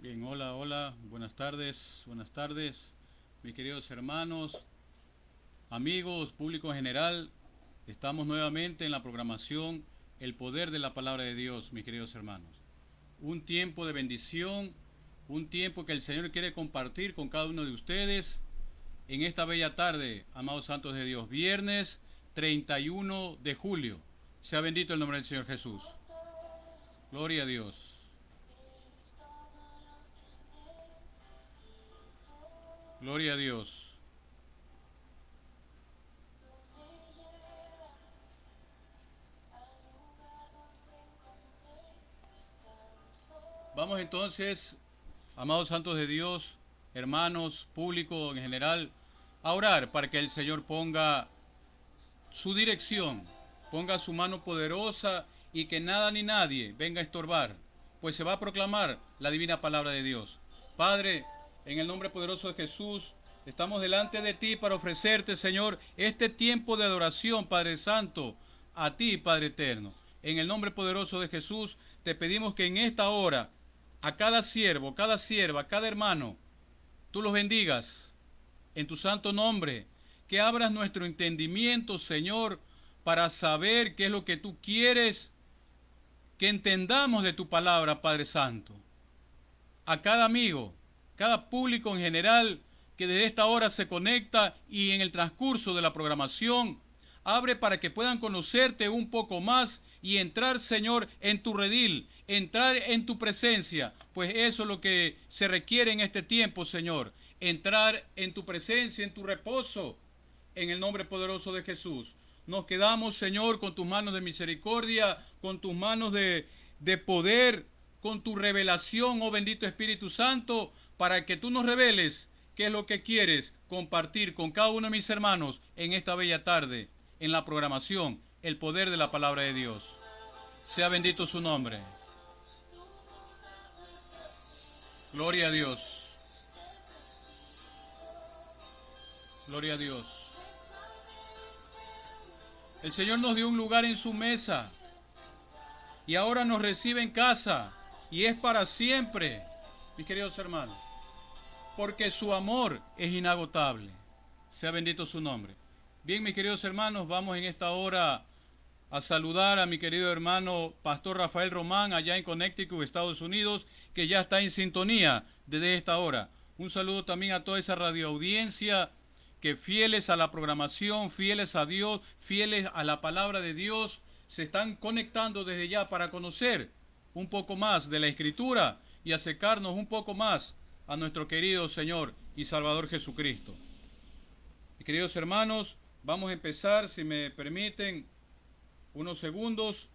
Bien, hola, hola, buenas tardes, mis queridos hermanos, amigos, público en general. Estamos nuevamente en la programación El Poder de la Palabra de Dios, mis queridos hermanos. Un tiempo de bendición, un tiempo que el Señor quiere compartir con cada uno de ustedes en esta bella tarde, amados santos de Dios, viernes 31 de julio. Sea bendito el nombre del Señor Jesús. Gloria a Dios. Gloria a Dios. Vamos entonces, amados santos de Dios, hermanos, público en general, a orar para que el Señor ponga su dirección, ponga su mano poderosa y que nada ni nadie venga a estorbar, pues se va a proclamar la divina palabra de Dios. Padre, en el nombre poderoso de Jesús, estamos delante de ti para ofrecerte, Señor, este tiempo de adoración, Padre Santo, a ti, Padre Eterno. En el nombre poderoso de Jesús, te pedimos que en esta hora, a cada siervo, cada sierva, cada hermano, tú los bendigas en tu santo nombre, que abras nuestro entendimiento, Señor, para saber qué es lo que tú quieres, que entendamos de tu palabra, Padre Santo. A cada amigo, cada público en general que desde esta hora se conecta y en el transcurso de la programación, abre para que puedan conocerte un poco más y entrar, Señor, en tu redil, entrar en tu presencia, pues eso es lo que se requiere en este tiempo, Señor, entrar en tu presencia, en tu reposo, en el nombre poderoso de Jesús. Nos quedamos, Señor, con tus manos de misericordia, con tus manos de poder, con tu revelación, oh bendito Espíritu Santo, para que tú nos reveles qué es lo que quieres compartir con cada uno de mis hermanos en esta bella tarde, en la programación, el poder de la palabra de Dios. Sea bendito su nombre. Gloria a Dios. Gloria a Dios. El Señor nos dio un lugar en su mesa y ahora nos recibe en casa y es para siempre, mis queridos hermanos, porque su amor es inagotable. Sea bendito su nombre. Bien, mis queridos hermanos, vamos en esta hora a saludar a mi querido hermano Pastor Rafael Román allá en Connecticut, Estados Unidos, que ya está en sintonía desde esta hora. Un saludo también a toda esa radioaudiencia que fieles a la programación, fieles a Dios, fieles a la palabra de Dios, se están conectando desde ya para conocer un poco más de la Escritura y acercarnos un poco más a nuestro querido Señor y Salvador Jesucristo. Mis queridos hermanos, vamos a empezar, si me permiten, unos segundos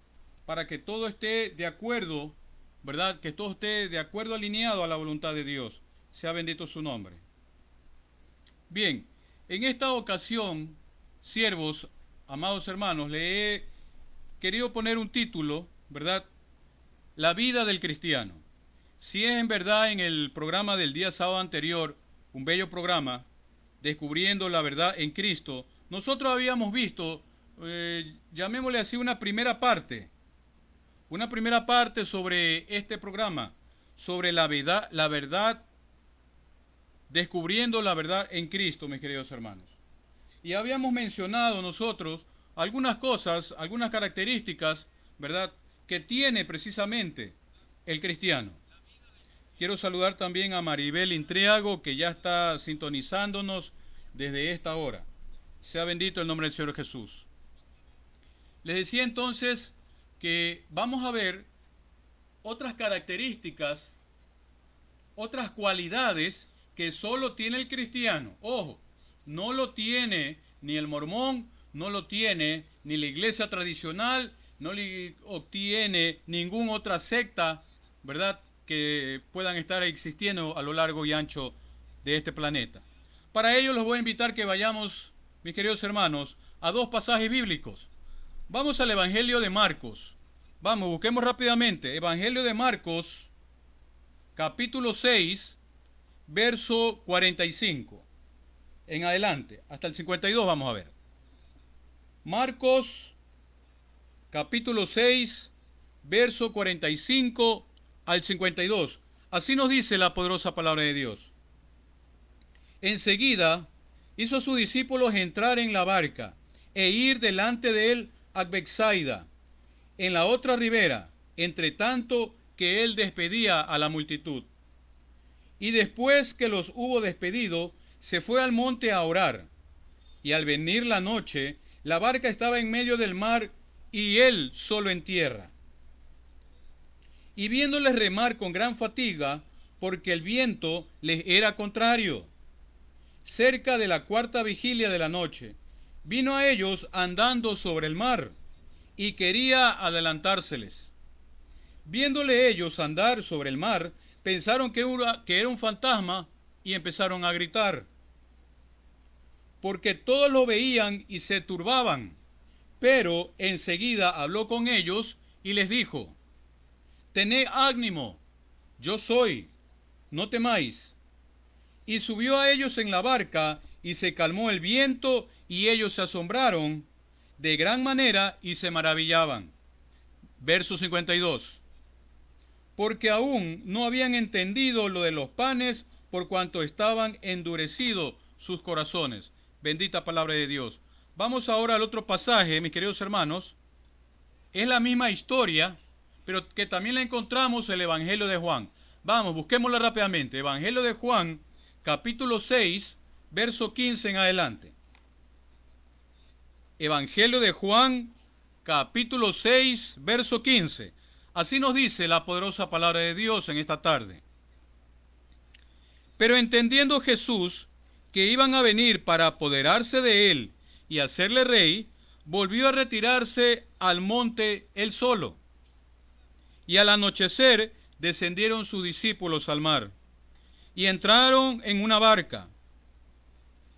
para que todo esté de acuerdo, ¿verdad? Que todo esté de acuerdo, alineado a la voluntad de Dios. Sea bendito su nombre. Bien, en esta ocasión, siervos, amados hermanos, le he querido poner un título, ¿verdad? La vida del cristiano. Si es en verdad en el programa del día sábado anterior, un bello programa, descubriendo la verdad en Cristo, nosotros habíamos visto, llamémosle así, una primera parte sobre este programa, sobre la verdad, descubriendo la verdad en Cristo, mis queridos hermanos. Y habíamos mencionado nosotros algunas cosas, algunas características, ¿verdad?, que tiene precisamente el cristiano. Quiero saludar también a Maribel Intriago, que ya está sintonizándonos desde esta hora. Sea bendito el nombre del Señor Jesús. Les decía entonces que vamos a ver otras características, otras cualidades que solo tiene el cristiano. Ojo, no lo tiene ni el mormón, no lo tiene ni la iglesia tradicional, no le obtiene ninguna otra secta, ¿verdad?, que puedan estar existiendo a lo largo y ancho de este planeta. Para ello los voy a invitar que vayamos, mis queridos hermanos, a dos pasajes bíblicos. Vamos al Evangelio de Marcos. Vamos, busquemos rápidamente. Evangelio de Marcos, capítulo 6, verso 45. En adelante, hasta el 52 vamos a ver. Marcos, capítulo 6, verso 45 al 52. Así nos dice la poderosa palabra de Dios. Enseguida hizo a sus discípulos entrar en la barca e ir delante de él a Betsaida, en la otra ribera, entre tanto que él despedía a la multitud. Y después que los hubo despedido, se fue al monte a orar. Y al venir la noche, la barca estaba en medio del mar y él solo en tierra. Y viéndoles remar con gran fatiga, porque el viento les era contrario, cerca de la cuarta vigilia de la noche, vino a ellos andando sobre el mar, y quería adelantárseles. Viéndole ellos andar sobre el mar, pensaron que era un fantasma, y empezaron a gritar, porque todos lo veían y se turbaban. Pero enseguida habló con ellos y les dijo, tened ánimo, yo soy, no temáis. Y subió a ellos en la barca, y se calmó el viento, y ellos se asombraron de gran manera y se maravillaban. Verso 52. Porque aún no habían entendido lo de los panes, por cuanto estaban endurecidos sus corazones. Bendita palabra de Dios. Vamos ahora al otro pasaje, mis queridos hermanos. Es la misma historia, pero que también la encontramos en el Evangelio de Juan. Vamos, busquémosla rápidamente. Evangelio de Juan, capítulo 6, verso 15 en adelante. Evangelio de Juan, capítulo 6, verso 15. Así nos dice la poderosa palabra de Dios en esta tarde. Pero entendiendo Jesús que iban a venir para apoderarse de él y hacerle rey, volvió a retirarse al monte él solo. Y al anochecer descendieron sus discípulos al mar, y entraron en una barca.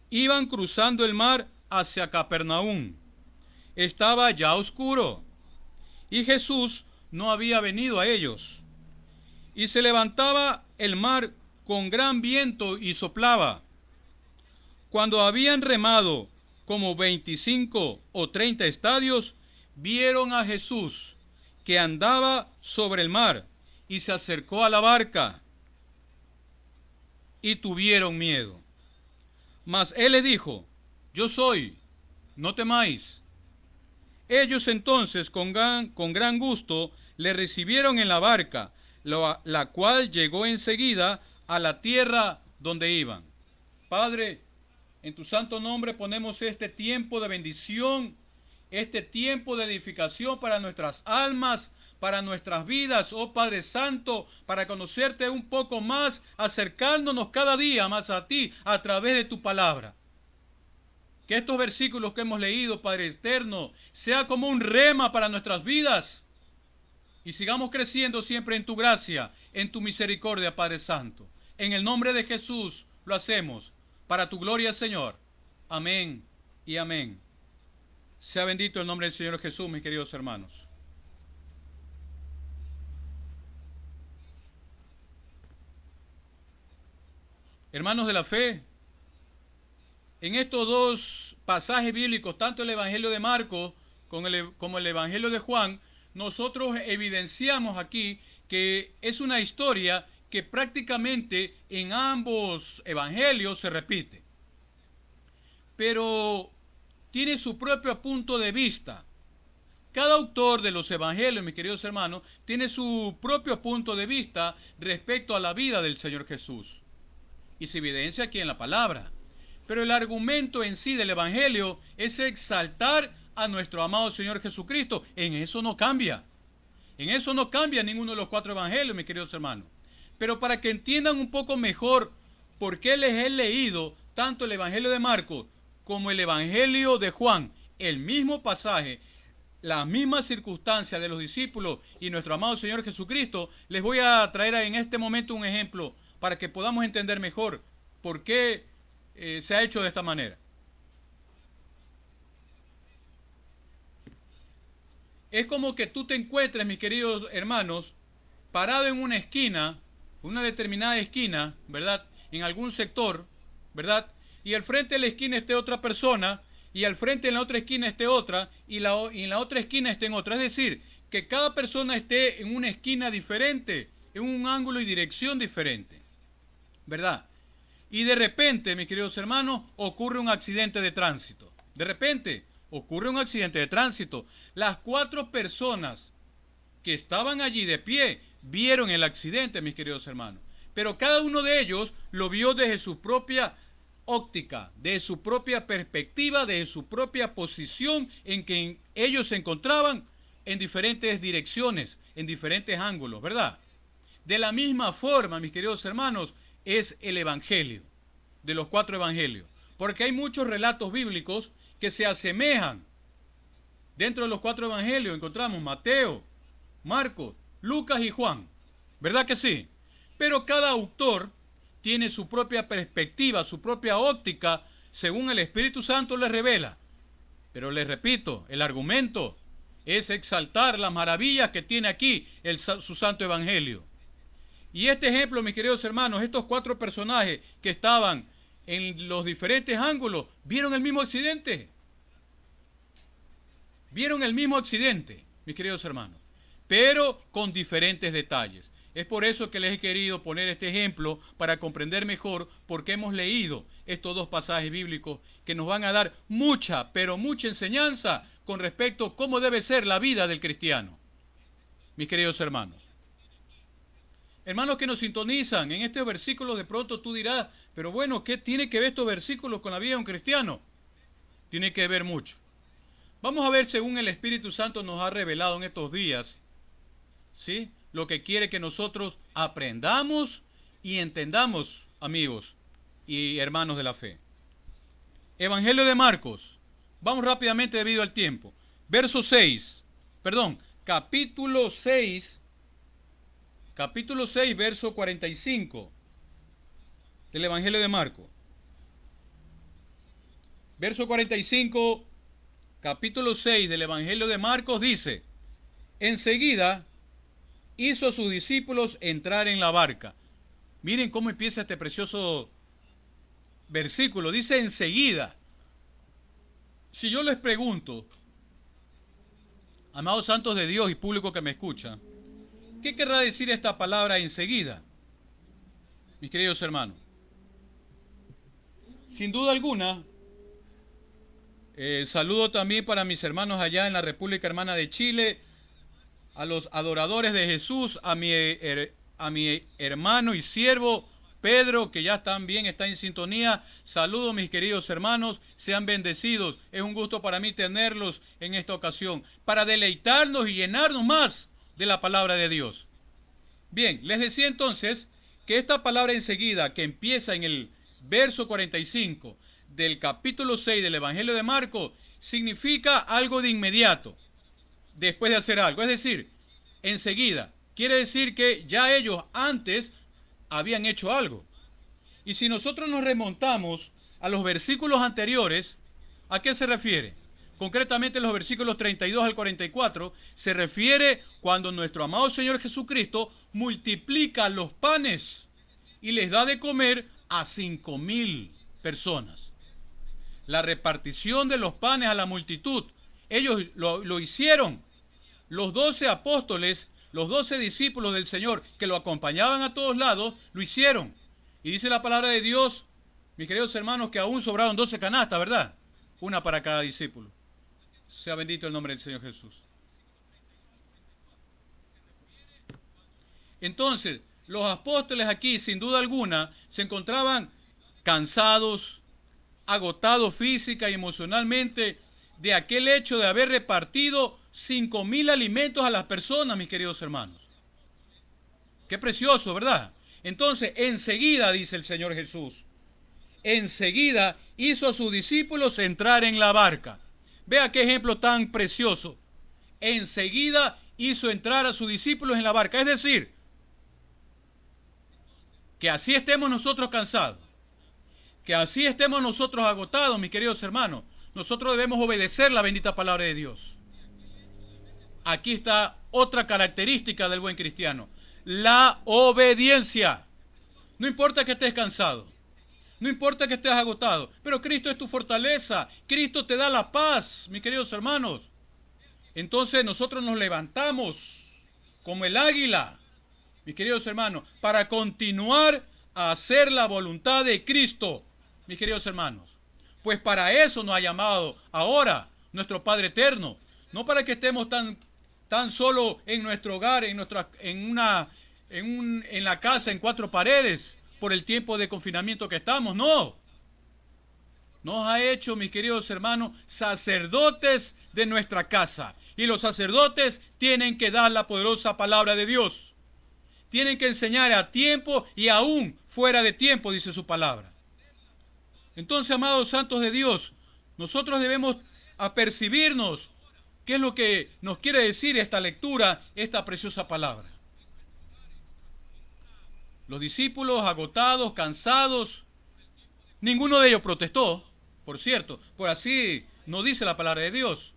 Iban cruzando el mar hacia Capernaum. Estaba ya oscuro, y Jesús no había venido a ellos. Y se levantaba el mar con gran viento y soplaba. Cuando habían remado como 25 o 30 estadios, vieron a Jesús que andaba sobre el mar, y se acercó a la barca, y tuvieron miedo. Mas él les dijo, yo soy, no temáis. Ellos entonces con gran gusto le recibieron en la barca, la cual llegó enseguida a la tierra donde iban. Padre, en tu santo nombre ponemos este tiempo de bendición, este tiempo de edificación para nuestras almas, para nuestras vidas, oh Padre Santo, para conocerte un poco más, acercándonos cada día más a ti a través de tu palabra. Que estos versículos que hemos leído, Padre eterno, sea como un rema para nuestras vidas, y sigamos creciendo siempre en tu gracia, en tu misericordia, Padre Santo. En el nombre de Jesús lo hacemos, para tu gloria, Señor. Amén y amén. Sea bendito el nombre del Señor Jesús, mis queridos hermanos. Hermanos de la fe, en estos dos pasajes bíblicos, tanto el Evangelio de Marcos como el Evangelio de Juan, nosotros evidenciamos aquí que es una historia que prácticamente en ambos evangelios se repite, pero tiene su propio punto de vista. Cada autor de los evangelios, mis queridos hermanos, tiene su propio punto de vista respecto a la vida del Señor Jesús, y se evidencia aquí en la palabra. Pero el argumento en sí del evangelio es exaltar a nuestro amado Señor Jesucristo. En eso no cambia. En eso no cambia ninguno de los cuatro evangelios, mis queridos hermanos. Pero para que entiendan un poco mejor por qué les he leído tanto el Evangelio de Marcos como el Evangelio de Juan, el mismo pasaje, la misma circunstancia de los discípulos y nuestro amado Señor Jesucristo, les voy a traer en este momento un ejemplo para que podamos entender mejor por qué se ha hecho de esta manera. Es como que tú te encuentres, mis queridos hermanos, parado en una esquina, una determinada esquina, ¿verdad? En algún sector, ¿verdad? Y al frente de la esquina esté otra persona, y al frente en la otra esquina esté otra, y en la otra esquina esté en otra. Es decir, que cada persona esté en una esquina diferente, en un ángulo y dirección diferente, ¿verdad? Y de repente, mis queridos hermanos, ocurre un accidente de tránsito. De repente, ocurre un accidente de tránsito. Las 4 personas que estaban allí de pie vieron el accidente, mis queridos hermanos. Pero cada uno de ellos lo vio desde su propia óptica, desde su propia perspectiva, desde su propia posición en que ellos se encontraban en diferentes direcciones, en diferentes ángulos, ¿verdad? De la misma forma, mis queridos hermanos, es el Evangelio, de los 4 Evangelios. Porque hay muchos relatos bíblicos que se asemejan. Dentro de los 4 Evangelios encontramos Mateo, Marcos, Lucas y Juan. ¿Verdad que sí? Pero cada autor tiene su propia perspectiva, su propia óptica, según el Espíritu Santo les revela. Pero les repito, el argumento es exaltar las maravillas que tiene aquí su Santo Evangelio. Y este ejemplo, mis queridos hermanos, estos 4 personajes que estaban en los diferentes ángulos, vieron el mismo accidente. Vieron el mismo accidente, mis queridos hermanos, pero con diferentes detalles. Es por eso que les he querido poner este ejemplo para comprender mejor por qué hemos leído estos 2 pasajes bíblicos que nos van a dar mucha, pero mucha enseñanza con respecto a cómo debe ser la vida del cristiano. Mis queridos hermanos. Hermanos que nos sintonizan en estos versículos, de pronto tú dirás, pero bueno, ¿qué tiene que ver estos versículos con la vida de un cristiano? Tiene que ver mucho. Vamos a ver, según el Espíritu Santo nos ha revelado en estos días, ¿sí?, lo que quiere que nosotros aprendamos y entendamos, amigos y hermanos de la fe. Evangelio de Marcos. Vamos rápidamente debido al tiempo. Capítulo 6, verso 45 del Evangelio de Marcos. Verso 45, capítulo 6 del Evangelio de Marcos dice: enseguida hizo a sus discípulos entrar en la barca. Miren cómo empieza este precioso versículo. Dice enseguida. Si yo les pregunto, amados santos de Dios y público que me escucha, ¿qué querrá decir esta palabra enseguida? Mis queridos hermanos, sin duda alguna, saludo también para mis hermanos allá en la República Hermana de Chile, a los adoradores de Jesús, a mi hermano y siervo Pedro, que ya también está en sintonía. Saludos, mis queridos hermanos, sean bendecidos. Es un gusto para mí tenerlos en esta ocasión, para deleitarnos y llenarnos más de la palabra de Dios. Bien, les decía entonces que esta palabra enseguida, que empieza en el verso 45 del capítulo 6 del Evangelio de Marcos, significa algo de inmediato, después de hacer algo. Es decir, enseguida. Quiere decir que ya ellos antes habían hecho algo. Y si nosotros nos remontamos a los versículos anteriores, ¿a qué se refiere? Concretamente los versículos 32 al 44, se refiere cuando nuestro amado Señor Jesucristo multiplica los panes y les da de comer a 5,000 personas. La repartición de los panes a la multitud, ellos lo hicieron. Los 12 apóstoles, los 12 discípulos del Señor que lo acompañaban a todos lados, lo hicieron. Y dice la palabra de Dios, mis queridos hermanos, que aún sobraron 12 canastas, ¿verdad? Una para cada discípulo. Sea bendito el nombre del Señor Jesús. Entonces, los apóstoles aquí, sin duda alguna, se encontraban cansados, agotados física y emocionalmente de aquel hecho de haber repartido 5,000 alimentos a las personas, mis queridos hermanos. Qué precioso, ¿verdad? Entonces, enseguida, dice el Señor Jesús, enseguida hizo a sus discípulos entrar en la barca. Vea qué ejemplo tan precioso. Enseguida hizo entrar a sus discípulos en la barca. Es decir, que así estemos nosotros cansados, que así estemos nosotros agotados, mis queridos hermanos, nosotros debemos obedecer la bendita palabra de Dios. Aquí está otra característica del buen cristiano: la obediencia. No importa que estés cansado, no importa que estés agotado, pero Cristo es tu fortaleza, Cristo te da la paz, mis queridos hermanos. Entonces nosotros nos levantamos como el águila mis queridos hermanos, para continuar a hacer la voluntad de Cristo, mis queridos hermanos. Pues para eso nos ha llamado ahora nuestro Padre Eterno, no para que estemos tan solo en nuestro hogar, en la casa, en cuatro paredes, por el tiempo de confinamiento que estamos, no. Nos ha hecho, mis queridos hermanos, sacerdotes de nuestra casa. Y los sacerdotes tienen que dar la poderosa palabra de Dios. Tienen que enseñar a tiempo y aún fuera de tiempo, dice su palabra. Entonces, amados santos de Dios, nosotros debemos apercibirnos qué es lo que nos quiere decir esta lectura, esta preciosa palabra. Los discípulos agotados, cansados, ninguno de ellos protestó, por cierto, por así no dice la palabra de Dios.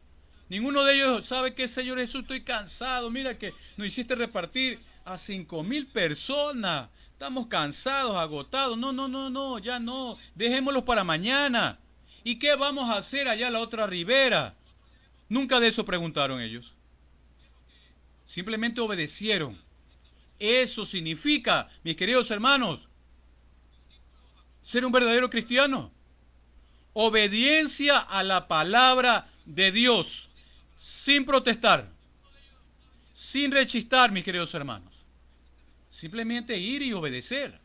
Ninguno de ellos sabe que, Señor Jesús, estoy cansado, mira que nos hiciste repartir a 5,000 personas, estamos cansados, agotados, no, ya no, dejémoslos para mañana. ¿Y qué vamos a hacer allá a la otra ribera? Nunca de eso preguntaron ellos. Simplemente obedecieron. Eso significa, mis queridos hermanos, ser un verdadero cristiano. Obediencia a la palabra de Dios, sin protestar, sin rechistar, mis queridos hermanos. Simplemente ir y obedecer.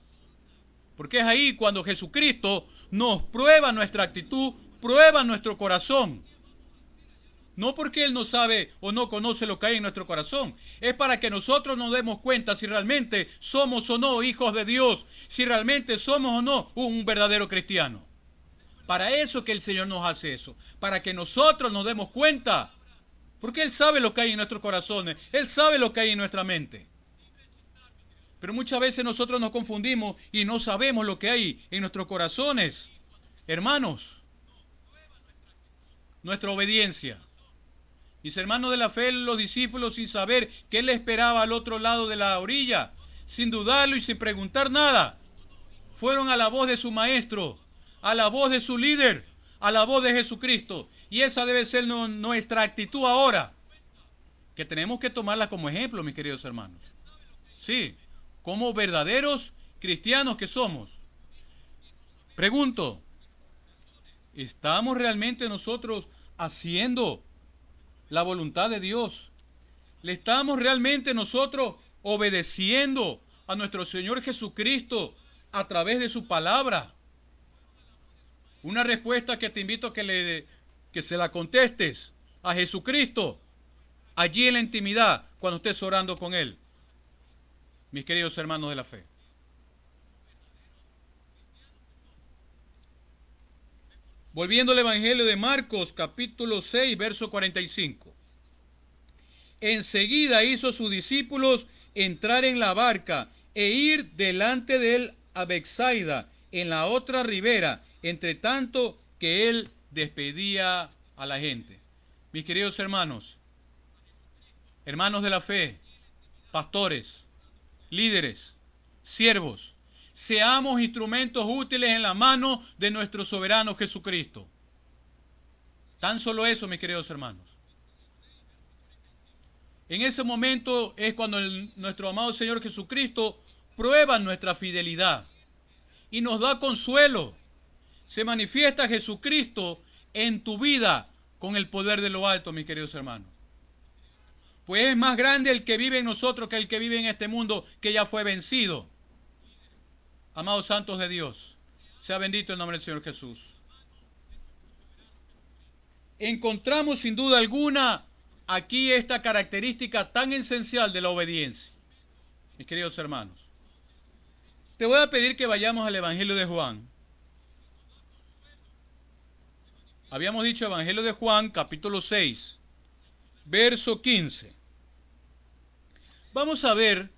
Porque es ahí cuando Jesucristo nos prueba nuestra actitud, prueba nuestro corazón. No porque Él no sabe o no conoce lo que hay en nuestro corazón. Es para que nosotros nos demos cuenta si realmente somos o no hijos de Dios. Si realmente somos o no un verdadero cristiano. Para eso que el Señor nos hace eso. Para que nosotros nos demos cuenta. Porque Él sabe lo que hay en nuestros corazones. Él sabe lo que hay en nuestra mente. Pero muchas veces nosotros nos confundimos y no sabemos lo que hay en nuestros corazones. Hermanos, nuestra obediencia. Mis hermanos de la fe, los discípulos, sin saber qué le esperaba al otro lado de la orilla, sin dudarlo y sin preguntar nada, fueron a la voz de su maestro, a la voz de su líder, a la voz de Jesucristo. Y esa debe ser nuestra actitud ahora, que tenemos que tomarla como ejemplo, mis queridos hermanos. Sí, como verdaderos cristianos que somos. Pregunto, ¿estamos realmente nosotros haciendo la voluntad de Dios? ¿Le estamos realmente nosotros obedeciendo a nuestro Señor Jesucristo a través de su palabra? Una respuesta que te invito a que se la contestes a Jesucristo allí en la intimidad cuando estés orando con Él, mis queridos hermanos de la fe. Volviendo al Evangelio de Marcos, capítulo 6, verso 45. Enseguida hizo a sus discípulos entrar en la barca e ir delante de él a Betsaida, en la otra ribera, entre tanto que él despedía a la gente. Mis queridos hermanos, hermanos de la fe, pastores, líderes, siervos, seamos instrumentos útiles en la mano de nuestro soberano Jesucristo. Tan solo eso, mis queridos hermanos. En ese momento es cuando nuestro amado Señor Jesucristo prueba nuestra fidelidad y nos da consuelo. Se manifiesta Jesucristo en tu vida con el poder de lo alto, mis queridos hermanos. Pues es más grande el que vive en nosotros que el que vive en este mundo, que ya fue vencido. Amados santos de Dios, sea bendito el nombre del Señor Jesús. Encontramos sin duda alguna aquí esta característica tan esencial de la obediencia. Mis queridos hermanos, te voy a pedir que vayamos al Evangelio de Juan. Habíamos dicho Evangelio de Juan, capítulo 6, verso 15. Vamos a ver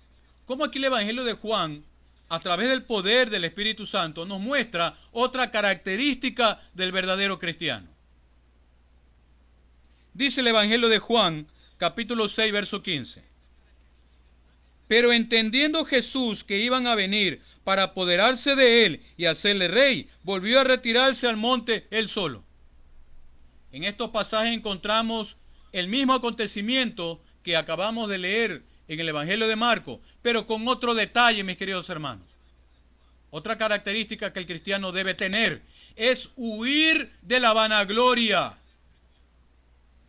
cómo aquí el Evangelio de Juan, a través del poder del Espíritu Santo, nos muestra otra característica del verdadero cristiano. Dice el Evangelio de Juan, capítulo 6, verso 15. Pero entendiendo Jesús que iban a venir para apoderarse de él y hacerle rey, volvió a retirarse al monte él solo. En estos pasajes encontramos el mismo acontecimiento que acabamos de leer en el Evangelio de Marcos, pero con otro detalle, mis queridos hermanos. Otra característica que el cristiano debe tener es huir de la vanagloria.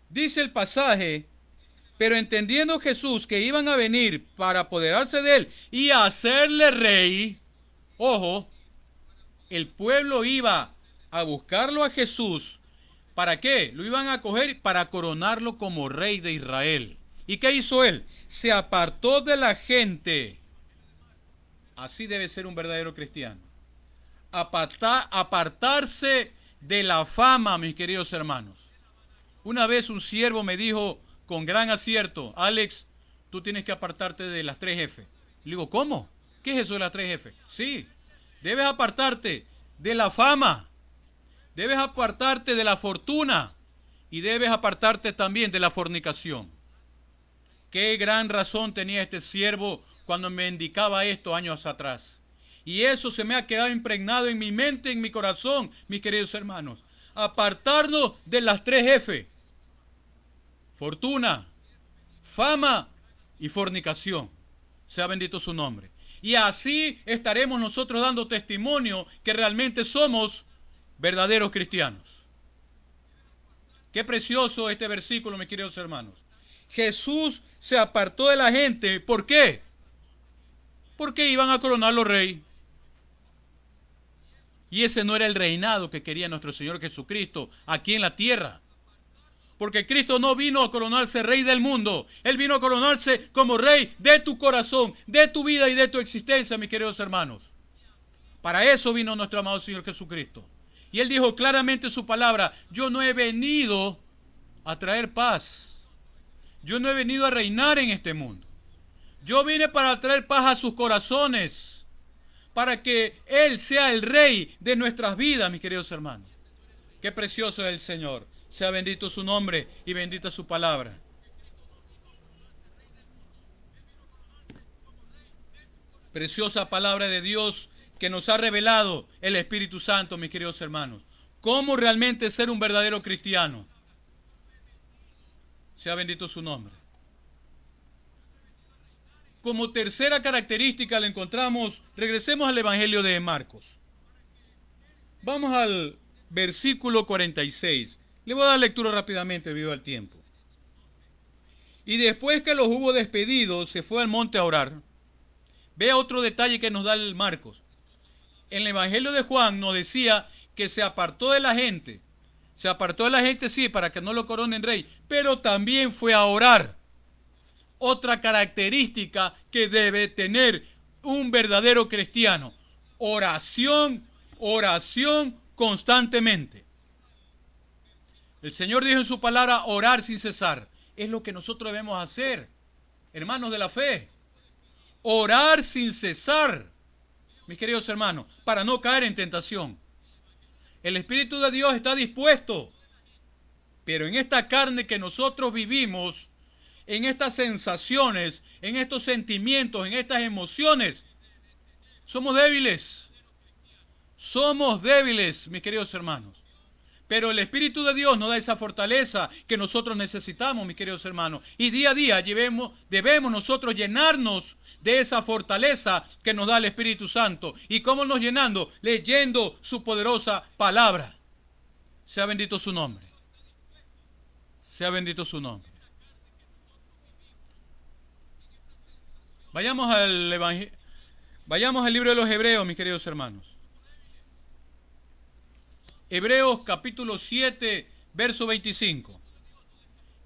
Dice el pasaje: pero entendiendo Jesús que iban a venir para apoderarse de él y hacerle rey, ojo, el pueblo iba a buscarlo a Jesús. ¿Para qué? Lo iban a coger para coronarlo como rey de Israel. ¿Y qué hizo él? Se apartó de la gente. Así debe ser un verdadero cristiano. Apartarse de la fama, mis queridos hermanos. Una vez un siervo me dijo con gran acierto: Alex, tú tienes que apartarte de las 3F. Le digo, ¿cómo? ¿Qué es eso de las 3F? Sí, debes apartarte de la fama, debes apartarte de la fortuna y debes apartarte también de la fornicación. Qué gran razón tenía este siervo cuando me indicaba esto años atrás. Y eso se me ha quedado impregnado en mi mente, en mi corazón, mis queridos hermanos. Apartarnos de las 3F. Fortuna, fama y fornicación. Sea bendito su nombre. Y así estaremos nosotros dando testimonio que realmente somos verdaderos cristianos. Qué precioso este versículo, mis queridos hermanos. Jesús se apartó de la gente. ¿Por qué? Porque iban a coronarlo rey. Y ese no era el reinado que quería nuestro Señor Jesucristo aquí en la tierra. Porque Cristo no vino a coronarse rey del mundo. Él vino a coronarse como rey de tu corazón, de tu vida y de tu existencia, mis queridos hermanos. Para eso vino nuestro amado Señor Jesucristo. Y Él dijo claramente en su palabra: yo no he venido a traer paz. Yo no he venido a reinar en este mundo. Yo vine para traer paz a sus corazones, para que Él sea el rey de nuestras vidas, mis queridos hermanos. Qué precioso es el Señor. Sea bendito su nombre y bendita su palabra. Preciosa palabra de Dios que nos ha revelado el Espíritu Santo, mis queridos hermanos. Cómo realmente ser un verdadero cristiano. Sea bendito su nombre. Como tercera característica la encontramos, regresemos al Evangelio de Marcos. Vamos al versículo 46. Le voy a dar lectura rápidamente debido al tiempo. Y después que los hubo despedido, se fue al monte a orar. Vea otro detalle que nos da el Marcos. En el Evangelio de Juan nos decía que se apartó de la gente. Se apartó de la gente, sí, para que no lo coronen rey, pero también fue a orar. Otra característica que debe tener un verdadero cristiano: oración, oración constantemente. El Señor dijo en su palabra: orar sin cesar. Es lo que nosotros debemos hacer, hermanos de la fe. Orar sin cesar, mis queridos hermanos, para no caer en tentación. El Espíritu de Dios está dispuesto, pero en esta carne que nosotros vivimos, en estas sensaciones, en estos sentimientos, en estas emociones, somos débiles. Somos débiles, mis queridos hermanos. Pero el Espíritu de Dios nos da esa fortaleza que nosotros necesitamos, mis queridos hermanos. Y día a día debemos nosotros llenarnos de esa fortaleza que nos da el Espíritu Santo. ¿Y cómo nos llenando? Leyendo su poderosa palabra. Sea bendito su nombre. Sea bendito su nombre. Vayamos al libro de los Hebreos, mis queridos hermanos. Hebreos capítulo 7, verso 25.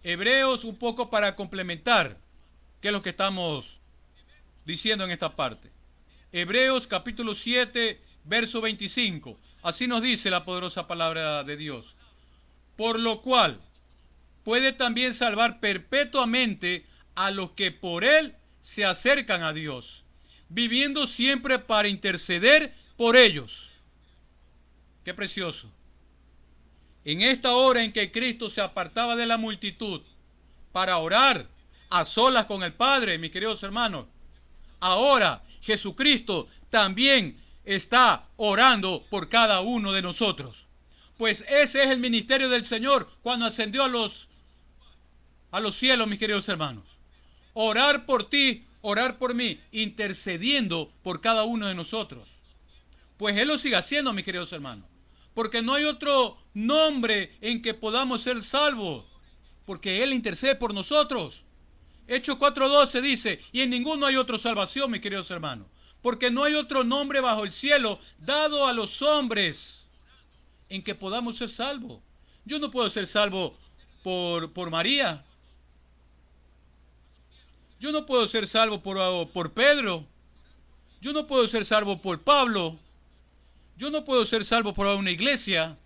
Hebreos, un poco para complementar qué es lo que estamos diciendo en esta parte. Hebreos capítulo 7, verso 25. Así nos dice la poderosa palabra de Dios. Por lo cual puede también salvar perpetuamente a los que por él se acercan a Dios, viviendo siempre para interceder por ellos. Qué precioso. En esta hora en que Cristo se apartaba de la multitud para orar a solas con el Padre, mis queridos hermanos, ahora Jesucristo también está orando por cada uno de nosotros. Pues ese es el ministerio del Señor cuando ascendió a los cielos, mis queridos hermanos. orar por ti, orar por mí, intercediendo por cada uno de nosotros. Pues Él lo sigue haciendo, mis queridos hermanos, porque no hay otro nombre en que podamos ser salvos, porque Él intercede por nosotros. Hechos 4:12 dice, y en ninguno hay otra salvación, mis queridos hermanos, porque no hay otro nombre bajo el cielo dado a los hombres en que podamos ser salvos. Yo no puedo ser salvo por María. Yo no puedo ser salvo por Pedro. Yo no puedo ser salvo por Pablo. Yo no puedo ser salvo por una iglesia.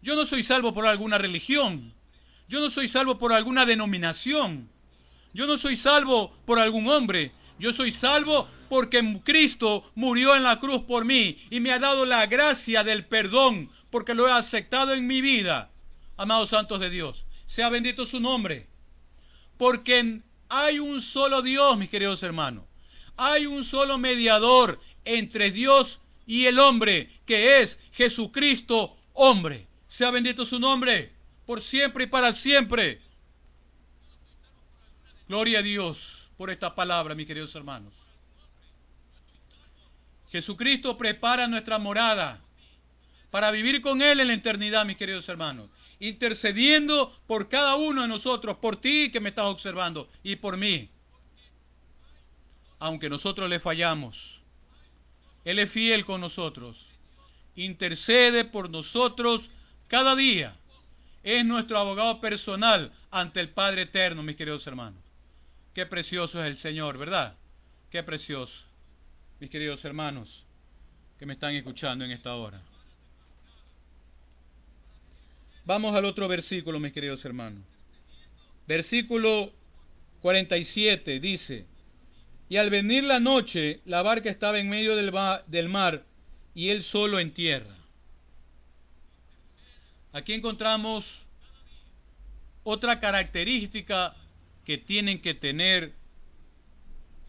Yo no soy salvo por alguna religión. Yo no soy salvo por alguna denominación. Yo no soy salvo por algún hombre. Yo soy salvo porque Cristo murió en la cruz por mí y me ha dado la gracia del perdón porque lo he aceptado en mi vida. Amados santos de Dios, sea bendito su nombre. Porque hay un solo Dios, mis queridos hermanos. Hay un solo mediador entre Dios y el hombre, que es Jesucristo, hombre. Sea bendito su nombre, por siempre y para siempre. Gloria a Dios por esta palabra, mis queridos hermanos. Jesucristo prepara nuestra morada para vivir con Él en la eternidad, mis queridos hermanos. Intercediendo por cada uno de nosotros, por ti que me estás observando y por mí. Aunque nosotros le fallamos, Él es fiel con nosotros. Intercede por nosotros cada día. Es nuestro abogado personal ante el Padre Eterno, mis queridos hermanos. Qué precioso es el Señor, ¿verdad? Qué precioso, mis queridos hermanos que me están escuchando en esta hora. Vamos al otro versículo, mis queridos hermanos. Versículo 47 dice, y al venir la noche, la barca estaba en medio del mar y él solo en tierra. Aquí encontramos otra característica que tienen que tener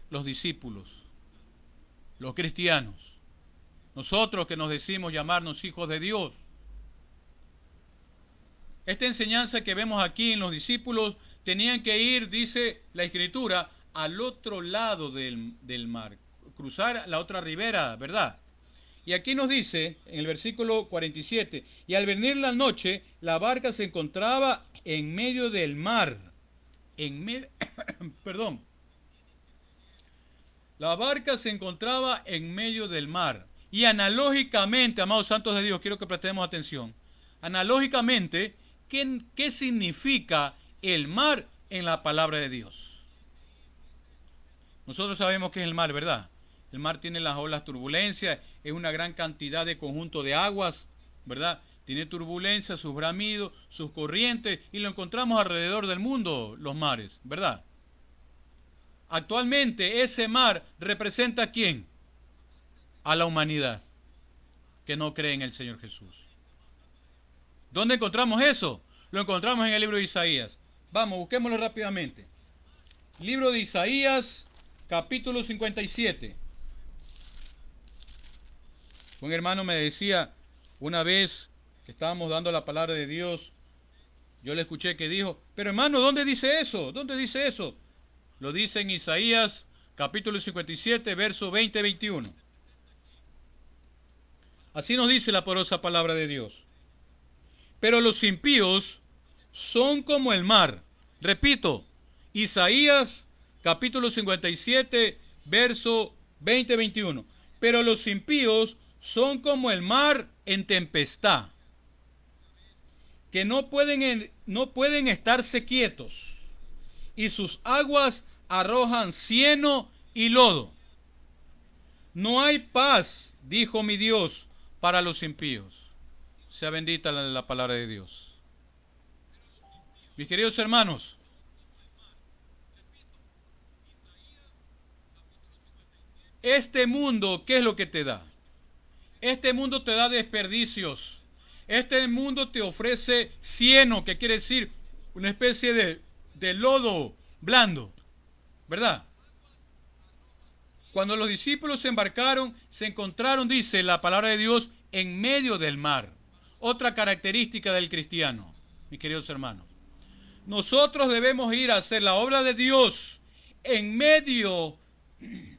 los discípulos, los cristianos, nosotros que nos decimos llamarnos hijos de Dios. Esta enseñanza que vemos aquí en los discípulos tenían que ir, dice la Escritura, al otro lado del mar, cruzar la otra ribera, ¿verdad? Y aquí nos dice, en el versículo 47, y al venir la noche, la barca se encontraba en medio del mar. Perdón. La barca se encontraba en medio del mar. Y analógicamente, amados santos de Dios, quiero que prestemos atención. Analógicamente, ¿qué significa el mar en la palabra de Dios? Nosotros sabemos que es el mar, ¿verdad? El mar tiene las olas, turbulencias, es una gran cantidad de conjunto de aguas, ¿verdad? Tiene turbulencia, sus bramidos, sus corrientes, y lo encontramos alrededor del mundo, los mares, ¿verdad? Actualmente ese mar representa ¿a quién? A la humanidad, que no cree en el Señor Jesús. ¿Dónde encontramos eso? Lo encontramos en el libro de Isaías. Vamos, busquémoslo rápidamente. Libro de Isaías, capítulo 57. Un hermano me decía una vez que estábamos dando la palabra de Dios, yo le escuché que dijo, pero hermano, ¿dónde dice eso? ¿Dónde dice eso? Lo dice en Isaías, capítulo 57, verso 20-21. Así nos dice la poderosa palabra de Dios. Pero los impíos son como el mar. Repito, Isaías, capítulo 57, verso 20-21. Pero los impíos son como el mar en tempestad, que no pueden estarse quietos, y sus aguas arrojan cieno y lodo. No hay paz, dijo mi Dios, para los impíos. Sea bendita la palabra de Dios. Mis queridos hermanos, este mundo, ¿qué es lo que te da? Este mundo te da desperdicios. Este mundo te ofrece cieno, que quiere decir una especie de lodo blando, ¿verdad? Cuando los discípulos se embarcaron, se encontraron, dice la palabra de Dios, en medio del mar. Otra característica del cristiano, mis queridos hermanos. Nosotros debemos ir a hacer la obra de Dios en medio,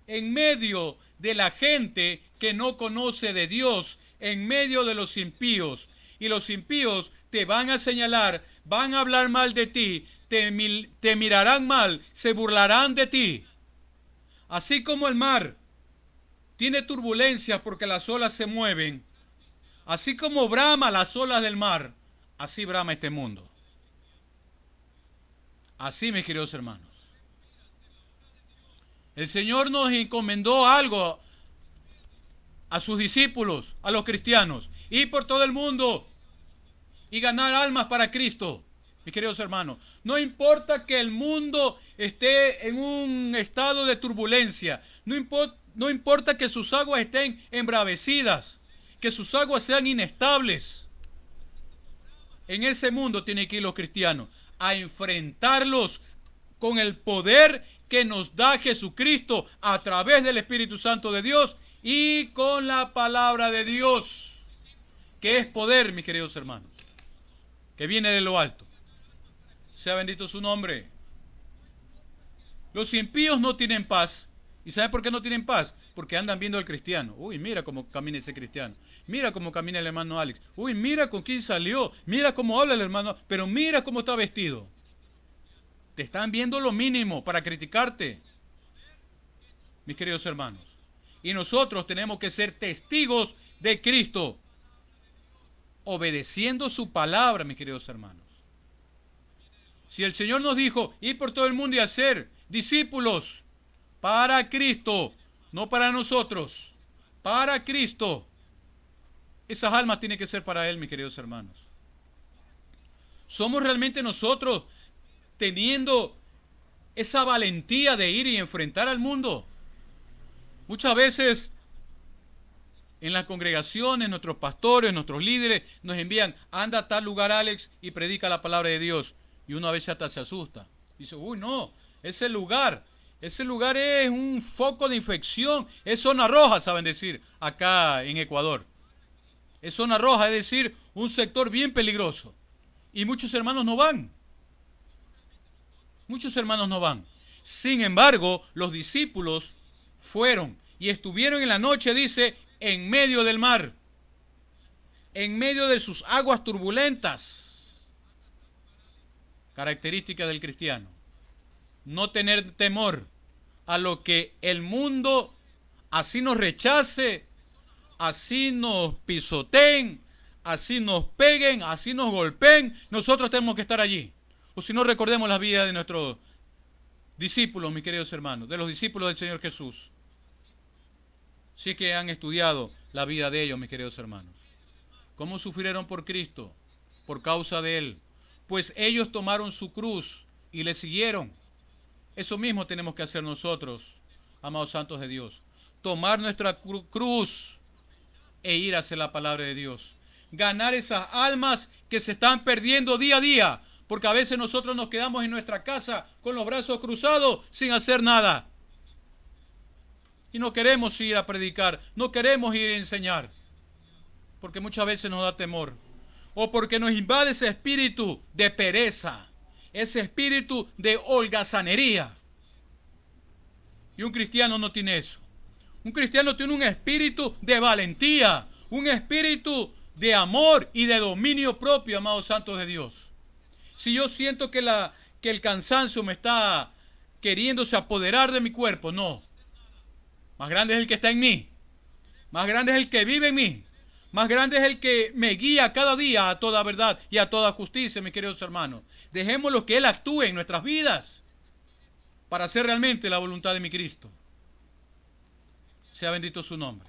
en medio de la gente que no conoce de Dios, en medio de los impíos. Y los impíos te van a señalar, van a hablar mal de ti, te mirarán mal, se burlarán de ti. Así como el mar tiene turbulencias porque las olas se mueven, así como brama las olas del mar, así brama este mundo. Así, mis queridos hermanos. El Señor nos encomendó algo a sus discípulos, a los cristianos, ir por todo el mundo y ganar almas para Cristo, mis queridos hermanos. No importa que el mundo esté en un estado de turbulencia, no importa que sus aguas estén embravecidas, que sus aguas sean inestables. En ese mundo tienen que ir los cristianos a enfrentarlos con el poder que nos da Jesucristo a través del Espíritu Santo de Dios y con la palabra de Dios, que es poder, mis queridos hermanos, que viene de lo alto. Sea bendito su nombre. Los impíos no tienen paz. ¿Y saben por qué no tienen paz? Porque andan viendo al cristiano. Uy, mira cómo camina ese cristiano. Mira cómo camina el hermano Alex. Uy, mira con quién salió. Mira cómo habla el hermano. Pero mira cómo está vestido. Te están viendo lo mínimo para criticarte, mis queridos hermanos. Y nosotros tenemos que ser testigos de Cristo, obedeciendo su palabra, mis queridos hermanos. Si el Señor nos dijo, ir por todo el mundo y hacer discípulos para Cristo, no para nosotros, para Cristo, esas almas tienen que ser para Él, mis queridos hermanos. ¿Somos realmente nosotros teniendo esa valentía de ir y enfrentar al mundo? Muchas veces en las congregaciones, nuestros pastores, nuestros líderes nos envían, anda a tal lugar, Alex, y predica la palabra de Dios. Y uno a veces hasta se asusta. Dice, uy, no, ese lugar es un foco de infección, es zona roja, saben decir, acá en Ecuador. Es zona roja, es decir, un sector bien peligroso. Y muchos hermanos no van. Muchos hermanos no van. Sin embargo, los discípulos fueron y estuvieron en la noche, dice, en medio del mar, en medio de sus aguas turbulentas. Característica del cristiano: no tener temor a lo que el mundo, así nos rechace, así nos pisoteen, así nos peguen, así nos golpeen, nosotros tenemos que estar allí. O si no, recordemos la vida de nuestros discípulos, mis queridos hermanos, de los discípulos del Señor Jesús. Sí que han estudiado la vida de ellos, mis queridos hermanos. ¿Cómo sufrieron por Cristo? Por causa de Él. Pues ellos tomaron su cruz y le siguieron. Eso mismo tenemos que hacer nosotros, amados santos de Dios. Tomar nuestra cruz e ir hacia la palabra de Dios. Ganar esas almas que se están perdiendo día a día. Porque a veces nosotros nos quedamos en nuestra casa con los brazos cruzados sin hacer nada. Y no queremos ir a predicar, no queremos ir a enseñar. Porque muchas veces nos da temor. O porque nos invade ese espíritu de pereza, ese espíritu de holgazanería. Y un cristiano no tiene eso. Un cristiano tiene un espíritu de valentía, un espíritu de amor y de dominio propio, amados santos de Dios. Si yo siento que el cansancio me está queriéndose apoderar de mi cuerpo, no. Más grande es el que está en mí. Más grande es el que vive en mí. Más grande es el que me guía cada día a toda verdad y a toda justicia, mis queridos hermanos. Dejémoslo que Él actúe en nuestras vidas para hacer realmente la voluntad de mi Cristo. Sea bendito su nombre.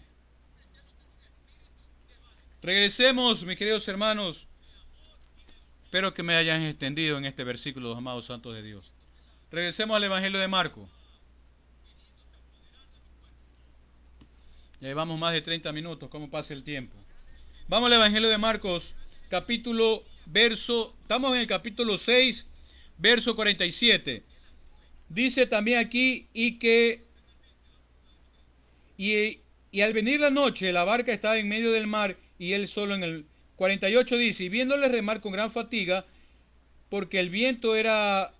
Regresemos, mis queridos hermanos. Espero que me hayan entendido en este versículo, los amados santos de Dios. Regresemos al Evangelio de Marcos. Ya llevamos más de 30 minutos, ¿cómo pasa el tiempo? Vamos al Evangelio de Marcos, estamos en el capítulo 6, verso 47. Dice también aquí, y al venir la noche, la barca estaba en medio del mar, y él solo en el 48 dice, y viéndole remar con gran fatiga, porque el viento era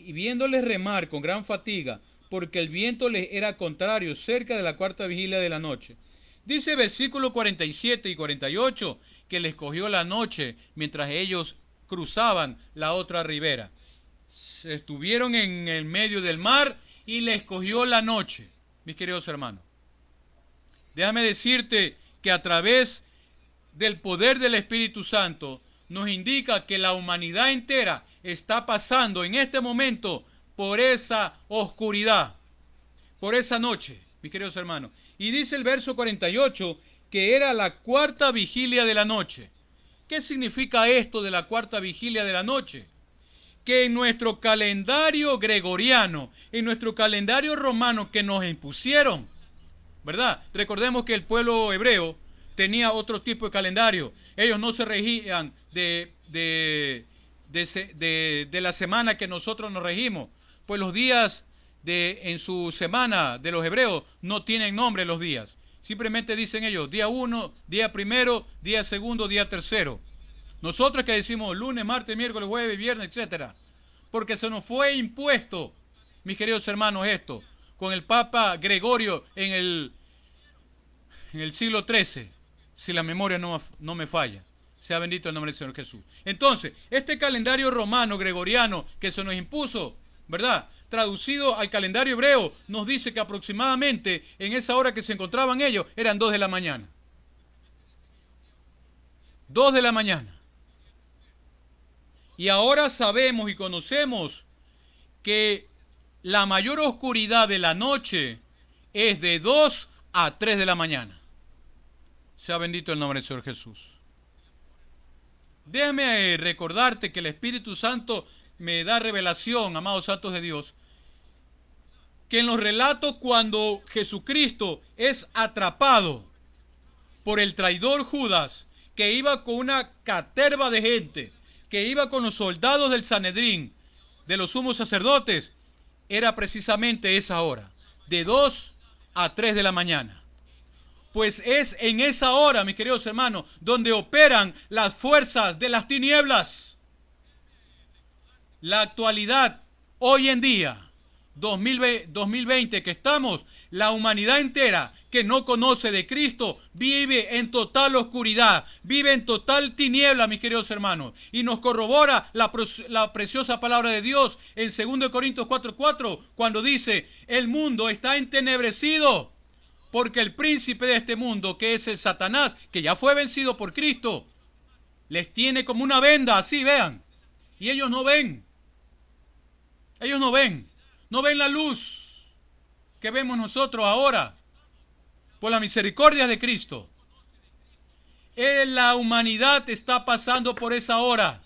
y viéndoles remar con gran fatiga, porque el viento les era contrario, cerca de la cuarta vigilia de la noche. Dice versículo 47 y 48 que les cogió la noche mientras ellos cruzaban la otra ribera. Estuvieron en el medio del mar y les cogió la noche, mis queridos hermanos. Déjame decirte que a través del poder del Espíritu Santo nos indica que la humanidad entera está pasando en este momento por esa oscuridad, por esa noche, mis queridos hermanos. Y dice el verso 48 que era la cuarta vigilia de la noche. ¿Qué significa esto de la cuarta vigilia de la noche? Que en nuestro calendario gregoriano, en nuestro calendario romano que nos impusieron, ¿verdad? Recordemos que el pueblo hebreo tenía otro tipo de calendario. Ellos no se regían de la semana que nosotros nos regimos. Pues los días en su semana de los hebreos no tienen nombre los días. Simplemente dicen ellos día 1, día primero, día segundo, día tercero. Nosotros que decimos lunes, martes, miércoles, jueves, viernes, etcétera. Porque se nos fue impuesto, mis queridos hermanos, esto, con el Papa Gregorio en el siglo XIII, si la memoria no me falla. Sea bendito el nombre del Señor Jesús. Entonces, este calendario romano gregoriano que se nos impuso, ¿verdad?, traducido al calendario hebreo, nos dice que aproximadamente en esa hora que se encontraban ellos eran 2 de la mañana. 2 de la mañana. Y ahora sabemos y conocemos que la mayor oscuridad de la noche es de 2 a 3 de la mañana. Sea bendito el nombre del Señor Jesús. Déjame recordarte que el Espíritu Santo me da revelación, amados santos de Dios, que en los relatos cuando Jesucristo es atrapado por el traidor Judas, que iba con una caterva de gente, que iba con los soldados del Sanedrín, de los sumos sacerdotes, era precisamente esa hora, de 2 a 3 de la mañana. Pues es en esa hora, mis queridos hermanos, donde operan las fuerzas de las tinieblas. La actualidad, hoy en día, 2020 que estamos, la humanidad entera que no conoce de Cristo vive en total oscuridad, vive en total tiniebla, mis queridos hermanos. Y nos corrobora la preciosa palabra de Dios en 2 Corintios 4:4, cuando dice, el mundo está entenebrecido, porque el príncipe de este mundo, que es el Satanás, que ya fue vencido por Cristo, les tiene como una venda, así vean. Y ellos no ven. Ellos no ven. No ven la luz que vemos nosotros ahora, por la misericordia de Cristo. La humanidad está pasando por esa hora.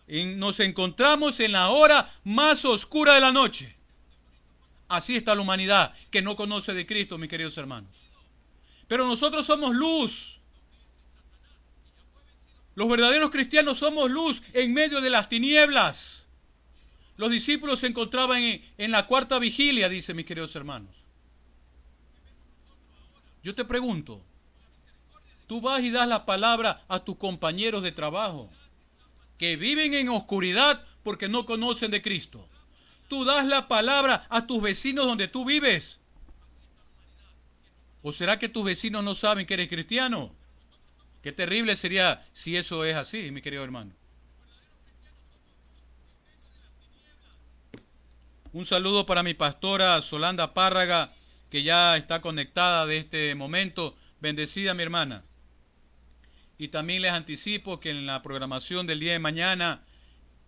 Nos encontramos en la hora más oscura de la noche. Así está la humanidad que no conoce de Cristo, mis queridos hermanos. Pero nosotros somos luz. Los verdaderos cristianos somos luz en medio de las tinieblas. Los discípulos se encontraban en la cuarta vigilia, dice, mis queridos hermanos. Yo te pregunto, tú vas y das la palabra a tus compañeros de trabajo que viven en oscuridad porque no conocen de Cristo. Tú das la palabra a tus vecinos donde tú vives. ¿O será que tus vecinos no saben que eres cristiano? Qué terrible sería si eso es así, mi querido hermano. Un saludo para mi pastora Solanda Párraga, que ya está conectada de este momento. Bendecida mi hermana. Y también les anticipo que en la programación del día de mañana,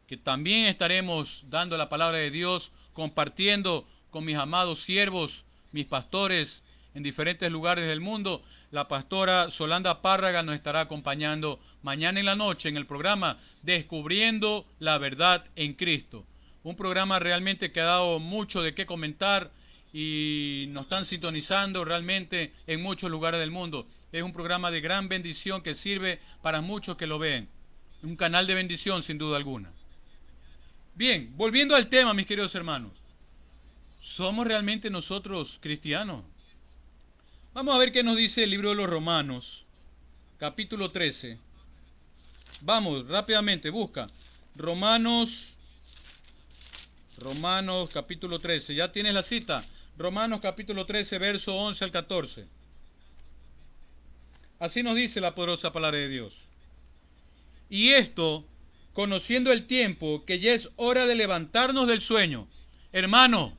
que también estaremos dando la palabra de Dios, compartiendo con mis amados siervos, mis pastores en diferentes lugares del mundo. La pastora Solanda Párraga nos estará acompañando mañana en la noche en el programa Descubriendo la Verdad en Cristo. Un programa realmente que ha dado mucho de qué comentar y nos están sintonizando realmente en muchos lugares del mundo. Es un programa de gran bendición que sirve para muchos que lo ven. Un canal de bendición sin duda alguna. Bien, volviendo al tema, mis queridos hermanos. ¿Somos realmente nosotros cristianos? Vamos a ver qué nos dice el libro de los Romanos, capítulo 13. Vamos, rápidamente, busca. Romanos, Romanos capítulo 13. ¿Ya tienes la cita? Romanos capítulo 13, verso 11 al 14. Así nos dice la poderosa palabra de Dios. Y esto, conociendo el tiempo, que ya es hora de levantarnos del sueño. Hermano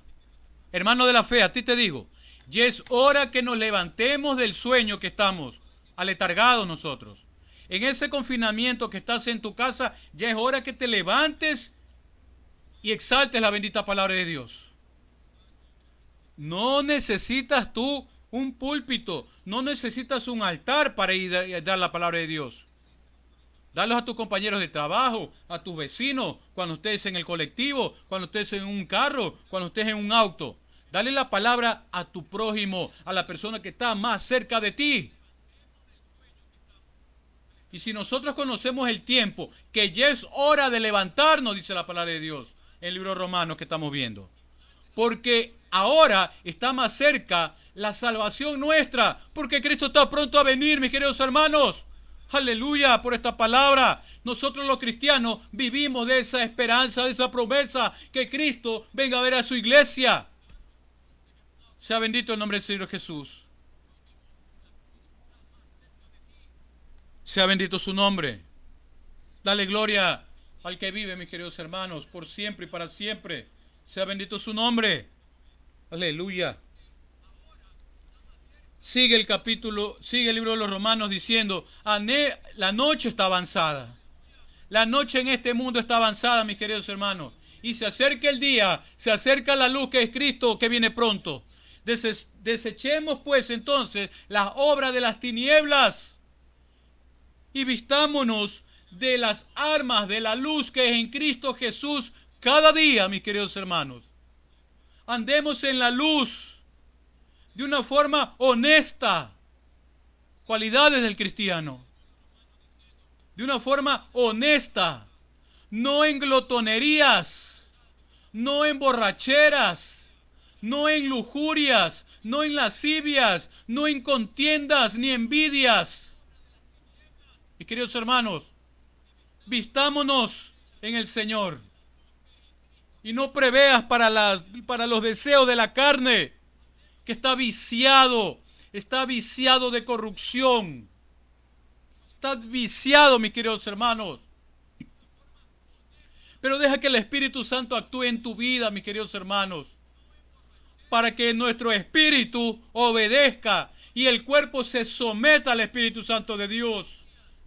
de la fe, a ti te digo, ya es hora que nos levantemos del sueño que estamos aletargados nosotros. En ese confinamiento que estás en tu casa, ya es hora que te levantes y exaltes la bendita palabra de Dios. No necesitas tú un púlpito, no necesitas un altar para ir a dar la palabra de Dios. Dalos a tus compañeros de trabajo, a tus vecinos, cuando estés en el colectivo, cuando estés en un carro, cuando estés en un auto. Dale la palabra a tu prójimo, a la persona que está más cerca de ti. Y si nosotros conocemos el tiempo, que ya es hora de levantarnos, dice la palabra de Dios, en el libro romano que estamos viendo. Porque ahora está más cerca la salvación nuestra, porque Cristo está pronto a venir, mis queridos hermanos. Aleluya por esta palabra. Nosotros los cristianos vivimos de esa esperanza, de esa promesa, que Cristo venga a ver a su iglesia. Sea bendito el nombre del Señor Jesús. Sea bendito su nombre. Dale gloria al que vive, mis queridos hermanos, por siempre y para siempre. Sea bendito su nombre. Aleluya. Sigue el capítulo, sigue el libro de los Romanos diciendo, la noche está avanzada. La noche en este mundo está avanzada, mis queridos hermanos. Y se acerca el día, se acerca la luz que es Cristo que viene pronto. Desechemos pues entonces las obras de las tinieblas y vistámonos de las armas de la luz que es en Cristo Jesús cada día, mis queridos hermanos. Andemos en la luz de una forma honesta. Cualidades del cristiano. De una forma honesta. No en glotonerías. No en borracheras. No en lujurias. No en lascivias. No en contiendas ni envidias. Mis queridos hermanos, vistámonos en el Señor. Y no preveas para los deseos de la carne, que está viciado de corrupción. Está viciado, mis queridos hermanos. Pero deja que el Espíritu Santo actúe en tu vida, mis queridos hermanos, para que nuestro espíritu obedezca y el cuerpo se someta al Espíritu Santo de Dios.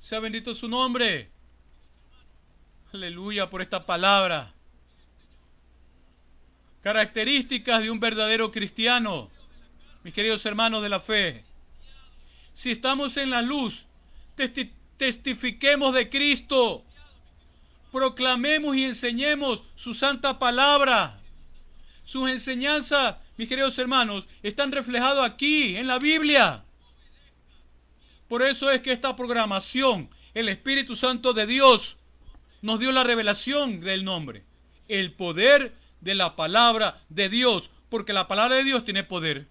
Sea bendito su nombre. Aleluya por esta palabra. Características de un verdadero cristiano. Mis queridos hermanos de la fe, si estamos en la luz, testifiquemos de Cristo, proclamemos y enseñemos su santa palabra. Sus enseñanzas, mis queridos hermanos, están reflejadas aquí, en la Biblia. Por eso es que esta programación, el Espíritu Santo de Dios, nos dio la revelación del nombre, el poder de la palabra de Dios, porque la palabra de Dios tiene poder.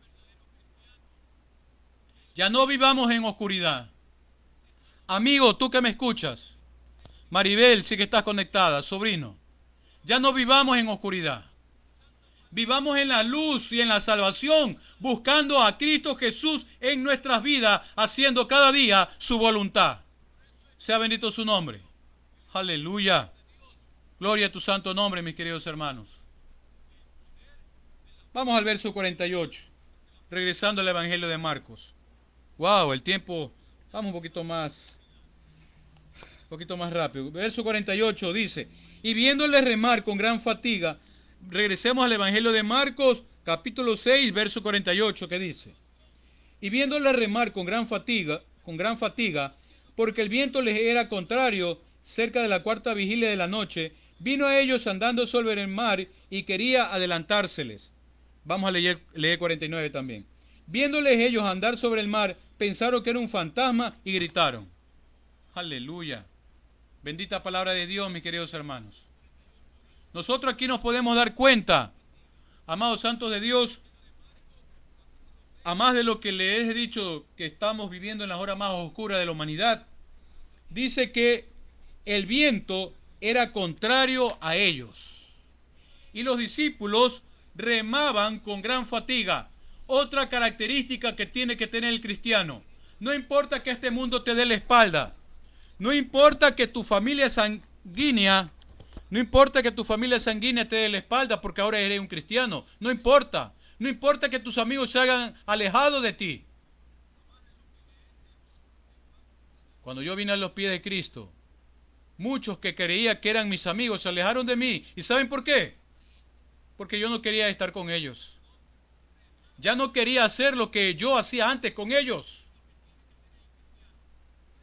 Ya no vivamos en oscuridad. Amigo, tú que me escuchas, Maribel, sí que estás conectada, sobrino, ya no vivamos en oscuridad. Vivamos en la luz y en la salvación, buscando a Cristo Jesús en nuestras vidas, haciendo cada día su voluntad. Sea bendito su nombre. Aleluya. Gloria a tu santo nombre, mis queridos hermanos. Vamos al verso 48, regresando al Evangelio de Marcos. Wow, el tiempo, vamos un poquito más rápido. Verso 48 dice, y viéndole remar con gran fatiga, regresemos al Evangelio de Marcos, capítulo 6, verso 48, que dice, y viéndole remar con gran fatiga, porque el viento les era contrario, cerca de la cuarta vigilia de la noche, vino a ellos andando sobre el mar y quería adelantárseles. Vamos a leer 49 también. Viéndoles ellos andar sobre el mar, pensaron que era un fantasma y gritaron. Aleluya. Bendita palabra de Dios, mis queridos hermanos. Nosotros aquí nos podemos dar cuenta, amados santos de Dios, a más de lo que les he dicho, que estamos viviendo en las horas más oscuras de la humanidad, dice que el viento era contrario a ellos. y los discípulos remaban con gran fatiga. Otra característica que tiene que tener el cristiano: no importa que este mundo te dé la espalda, no importa que tu familia sanguínea, no importa que tu familia sanguínea te dé la espalda porque ahora eres un cristiano, no importa, no importa que tus amigos se hayan alejado de ti. Cuando yo vine a los pies de Cristo, muchos que creía que eran mis amigos se alejaron de mí. ¿Y saben por qué? Porque yo no quería estar con ellos. Ya no quería hacer lo que yo hacía antes con ellos.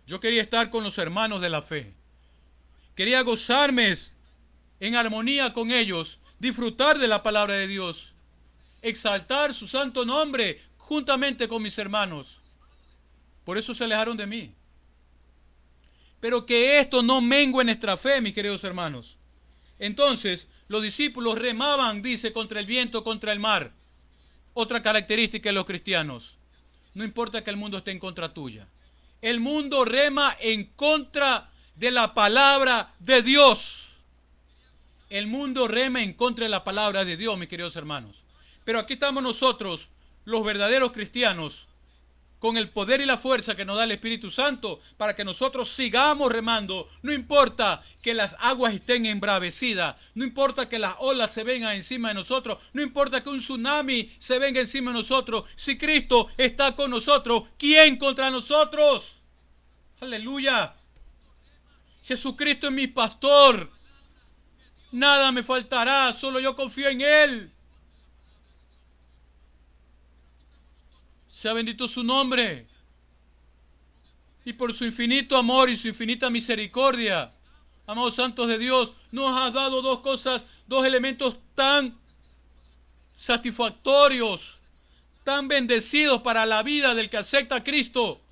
Yo quería estar con los hermanos de la fe. Quería gozarme en armonía con ellos, disfrutar de la palabra de Dios, exaltar su santo nombre juntamente con mis hermanos. Por eso se alejaron de mí. Pero que esto no mengue nuestra fe, mis queridos hermanos. Entonces, los discípulos remaban, dice, contra el viento, contra el mar. Otra característica de los cristianos: no importa que el mundo esté en contra tuya. El mundo rema en contra de la palabra de Dios. El mundo rema en contra de la palabra de Dios, mis queridos hermanos. Pero aquí estamos nosotros, los verdaderos cristianos, con el poder y la fuerza que nos da el Espíritu Santo para que nosotros sigamos remando. No importa que las aguas estén embravecidas, no importa que las olas se vengan encima de nosotros, no importa que un tsunami se venga encima de nosotros. Si Cristo está con nosotros, ¿quién contra nosotros? Aleluya. Jesucristo es mi pastor. Nada me faltará, solo yo confío en Él. Sea bendito su nombre. Y por su infinito amor y su infinita misericordia, amados santos de Dios, nos ha dado dos cosas, dos elementos tan satisfactorios, tan bendecidos para la vida del que acepta a Cristo,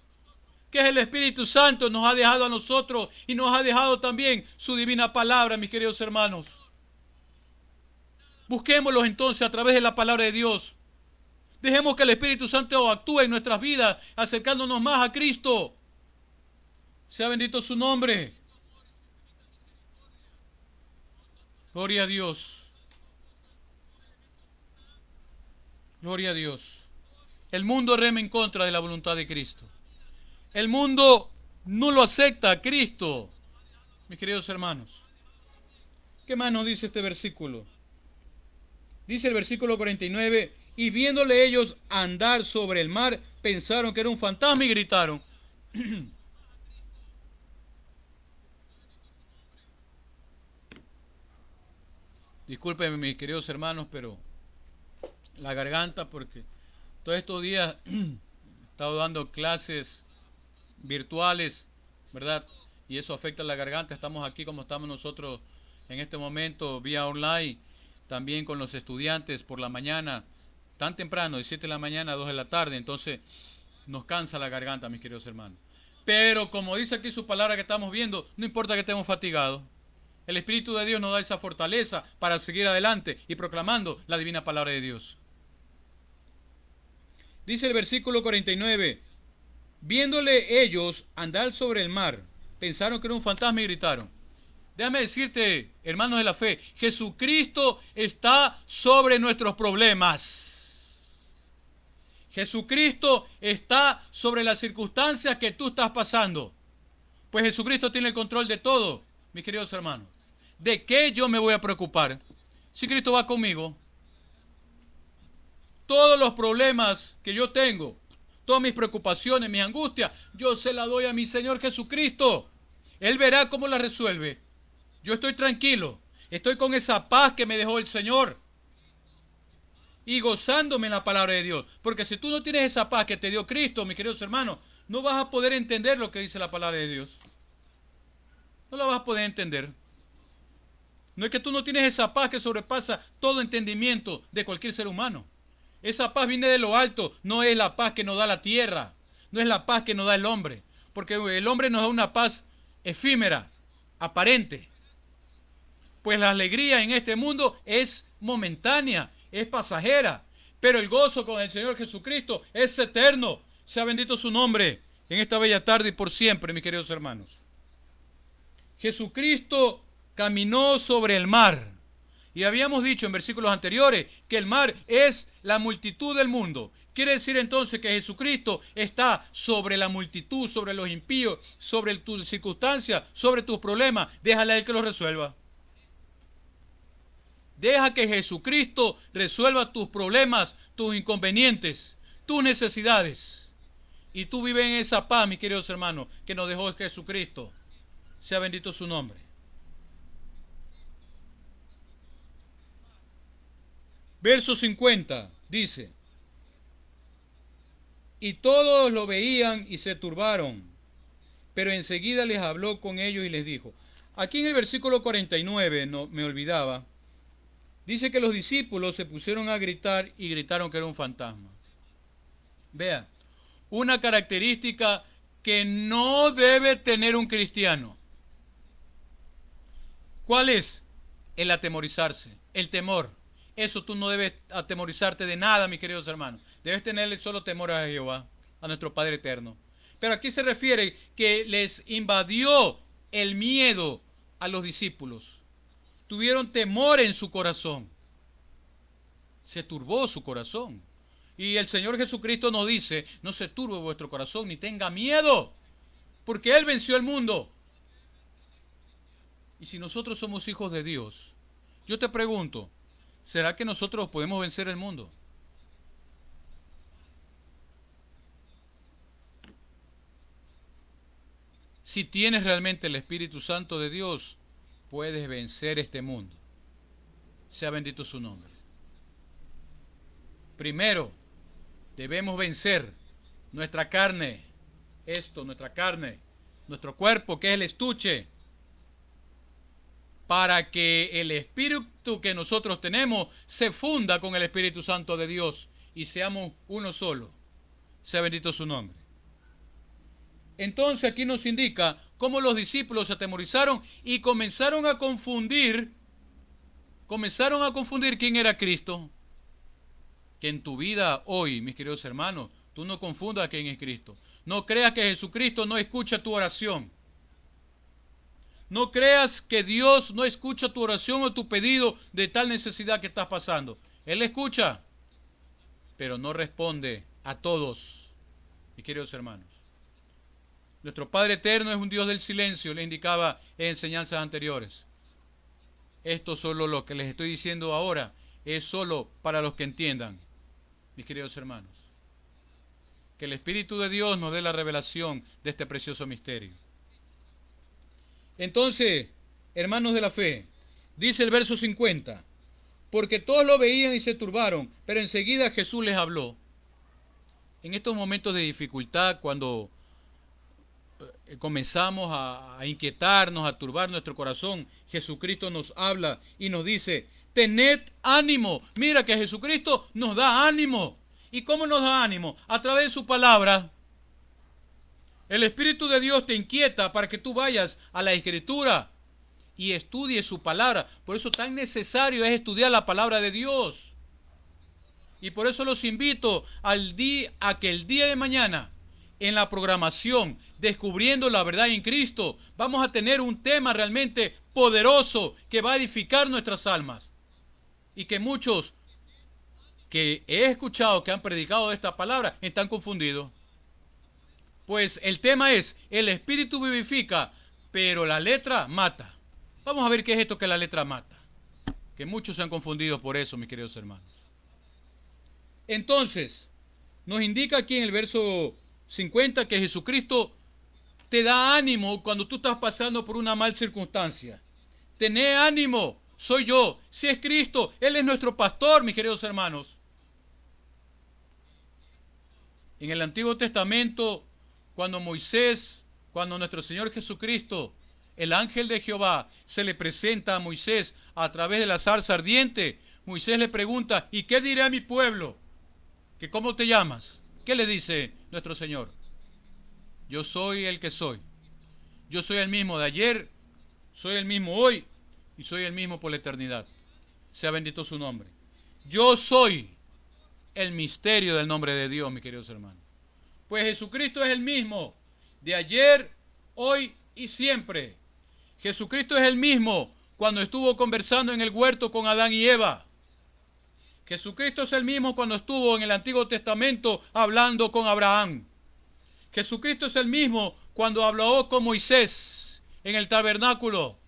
que es el Espíritu Santo. Nos ha dejado a nosotros y nos ha dejado también su divina palabra, mis queridos hermanos. Busquémoslos entonces a través de la palabra de Dios. Dejemos que el Espíritu Santo actúe en nuestras vidas, acercándonos más a Cristo. Sea bendito su nombre. Gloria a Dios. Gloria a Dios. El mundo rema en contra de la voluntad de Cristo. El mundo no lo acepta a Cristo, mis queridos hermanos. ¿Qué más nos dice este versículo? Dice el versículo 49... Y viéndole ellos andar sobre el mar, pensaron que era un fantasma y gritaron. Discúlpenme, mis queridos hermanos, pero la garganta, porque todos estos días he estado dando clases virtuales, ¿verdad? Y eso afecta a la garganta. Estamos aquí como estamos nosotros en este momento, vía online, también con los estudiantes por la mañana, tan temprano, de 7 de la mañana a 2 de la tarde, entonces nos cansa la garganta, mis queridos hermanos. Pero como dice aquí su palabra que estamos viendo, no importa que estemos fatigados, el Espíritu de Dios nos da esa fortaleza para seguir adelante y proclamando la divina palabra de Dios. Dice el versículo 49, viéndole ellos andar sobre el mar, pensaron que era un fantasma y gritaron. Déjame decirte, hermanos de la fe, Jesucristo está sobre nuestros problemas. Jesucristo está sobre las circunstancias que tú estás pasando. Pues Jesucristo tiene el control de todo, mis queridos hermanos. ¿De qué yo me voy a preocupar? Si Cristo va conmigo. Todos los problemas que yo tengo, todas mis preocupaciones, mis angustias, yo se las doy a mi Señor Jesucristo. Él verá cómo las resuelve. Yo estoy tranquilo, estoy con esa paz que me dejó el Señor. Y gozándome en la palabra de Dios. Porque si tú no tienes esa paz que te dio Cristo, mis queridos hermanos, no vas a poder entender lo que dice la palabra de Dios. No la vas a poder entender. No es que tú no tienes esa paz que sobrepasa todo entendimiento de cualquier ser humano. Esa paz viene de lo alto, no es la paz que nos da la tierra, no es la paz que nos da el hombre. Porque el hombre nos da una paz efímera, aparente. Pues la alegría en este mundo es momentánea, es pasajera, pero el gozo con el Señor Jesucristo es eterno. Sea bendito su nombre en esta bella tarde y por siempre, mis queridos hermanos. Jesucristo caminó sobre el mar Y habíamos dicho en versículos anteriores que el mar es la multitud del mundo. Quiere decir entonces que Jesucristo está sobre la multitud, sobre los impíos, sobre tus circunstancias, sobre tus problemas. Déjale a Él que los resuelva. Deja que Jesucristo resuelva tus problemas, tus inconvenientes, tus necesidades. Y tú vives en esa paz, mis queridos hermanos, que nos dejó Jesucristo. Sea bendito su nombre. Verso 50 dice: y todos lo veían y se turbaron, pero enseguida les habló con ellos y les dijo. Aquí en el versículo 49, no me olvidaba, dice que los discípulos se pusieron a gritar y gritaron que era un fantasma. Vea, una característica que no debe tener un cristiano. ¿Cuál es? El atemorizarse, el temor. Eso tú no debes atemorizarte de nada, mis queridos hermanos. Debes tenerle solo temor a Jehová, a nuestro Padre eterno. Pero aquí se refiere que les invadió el miedo a los discípulos. Tuvieron temor en su corazón. Se turbó su corazón. Y el Señor Jesucristo nos dice: no se turbe vuestro corazón ni tenga miedo, porque Él venció el mundo. Y si nosotros somos hijos de Dios, yo te pregunto, ¿será que nosotros podemos vencer el mundo? Si tienes realmente el Espíritu Santo de Dios, puedes vencer este mundo. Sea bendito su nombre. Primero, debemos vencer nuestra carne, nuestra carne, nuestro cuerpo, que es el estuche, para que el Espíritu que nosotros tenemos se funda con el Espíritu Santo de Dios y seamos uno solo. Sea bendito su nombre. Entonces aquí nos indica cómo los discípulos se atemorizaron y comenzaron a confundir quién era Cristo. Que en tu vida hoy, mis queridos hermanos, tú no confundas quién es Cristo. No creas que Jesucristo no escucha tu oración. No creas que Dios no escucha tu oración o tu pedido de tal necesidad que estás pasando. Él escucha, pero no responde a todos, mis queridos hermanos. Nuestro Padre eterno es un Dios del silencio, le indicaba en enseñanzas anteriores. Esto solo lo que les estoy diciendo ahora es solo para los que entiendan, mis queridos hermanos. Que el Espíritu de Dios nos dé la revelación de este precioso misterio. Entonces, hermanos de la fe, dice el verso 50, porque todos lo veían y se turbaron, pero enseguida Jesús les habló. En estos momentos de dificultad, cuando comenzamos a inquietarnos, a turbar nuestro corazón, Jesucristo nos habla y nos dice: tened ánimo. Mira que Jesucristo nos da ánimo. ¿Y cómo nos da ánimo? A través de su palabra. El Espíritu de Dios te inquieta para que tú vayas a la Escritura y estudies su palabra. Por eso tan necesario es estudiar la palabra de Dios. Y por eso los invito a que el día de mañana, en la programación, Descubriendo la Verdad en Cristo, vamos a tener un tema realmente poderoso que va a edificar nuestras almas. Y que muchos que he escuchado que han predicado esta palabra están confundidos. Pues el tema es: el Espíritu vivifica, pero la letra mata. Vamos a ver qué es esto que la letra mata. Que muchos se han confundido por eso, mis queridos hermanos. Entonces, nos indica aquí en el verso 50 que Jesucristo te da ánimo cuando tú estás pasando por una mal circunstancia. Tené ánimo, soy yo. Si es Cristo, Él es nuestro pastor, mis queridos hermanos. En el Antiguo Testamento, cuando nuestro Señor Jesucristo, el ángel de Jehová, se le presenta a Moisés a través de la zarza ardiente, Moisés le pregunta: ¿y qué diré a mi pueblo? ¿Que cómo te llamas? ¿Qué le dice nuestro Señor? Yo soy el que soy. Yo soy el mismo de ayer, soy el mismo hoy y soy el mismo por la eternidad. Sea bendito su nombre. Yo soy el misterio del nombre de Dios, mis queridos hermanos. Pues Jesucristo es el mismo de ayer, hoy y siempre. Jesucristo es el mismo cuando estuvo conversando en el huerto con Adán y Eva. Jesucristo es el mismo cuando estuvo en el Antiguo Testamento hablando con Abraham. Jesucristo es el mismo cuando habló con Moisés en el tabernáculo.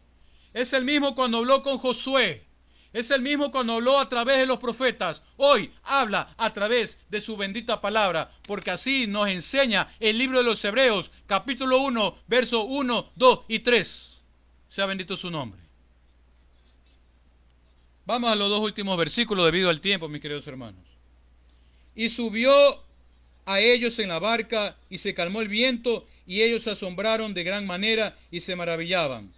Es el mismo cuando habló con Josué. Es el mismo cuando habló a través de los profetas. Hoy habla a través de su bendita palabra, porque así nos enseña el libro de los Hebreos, capítulo 1, versos 1, 2 y 3. Sea bendito su nombre. Vamos a los dos últimos versículos debido al tiempo, mis queridos hermanos. Y subió a ellos en la barca, y se calmó el viento, y ellos se asombraron de gran manera y se maravillaban,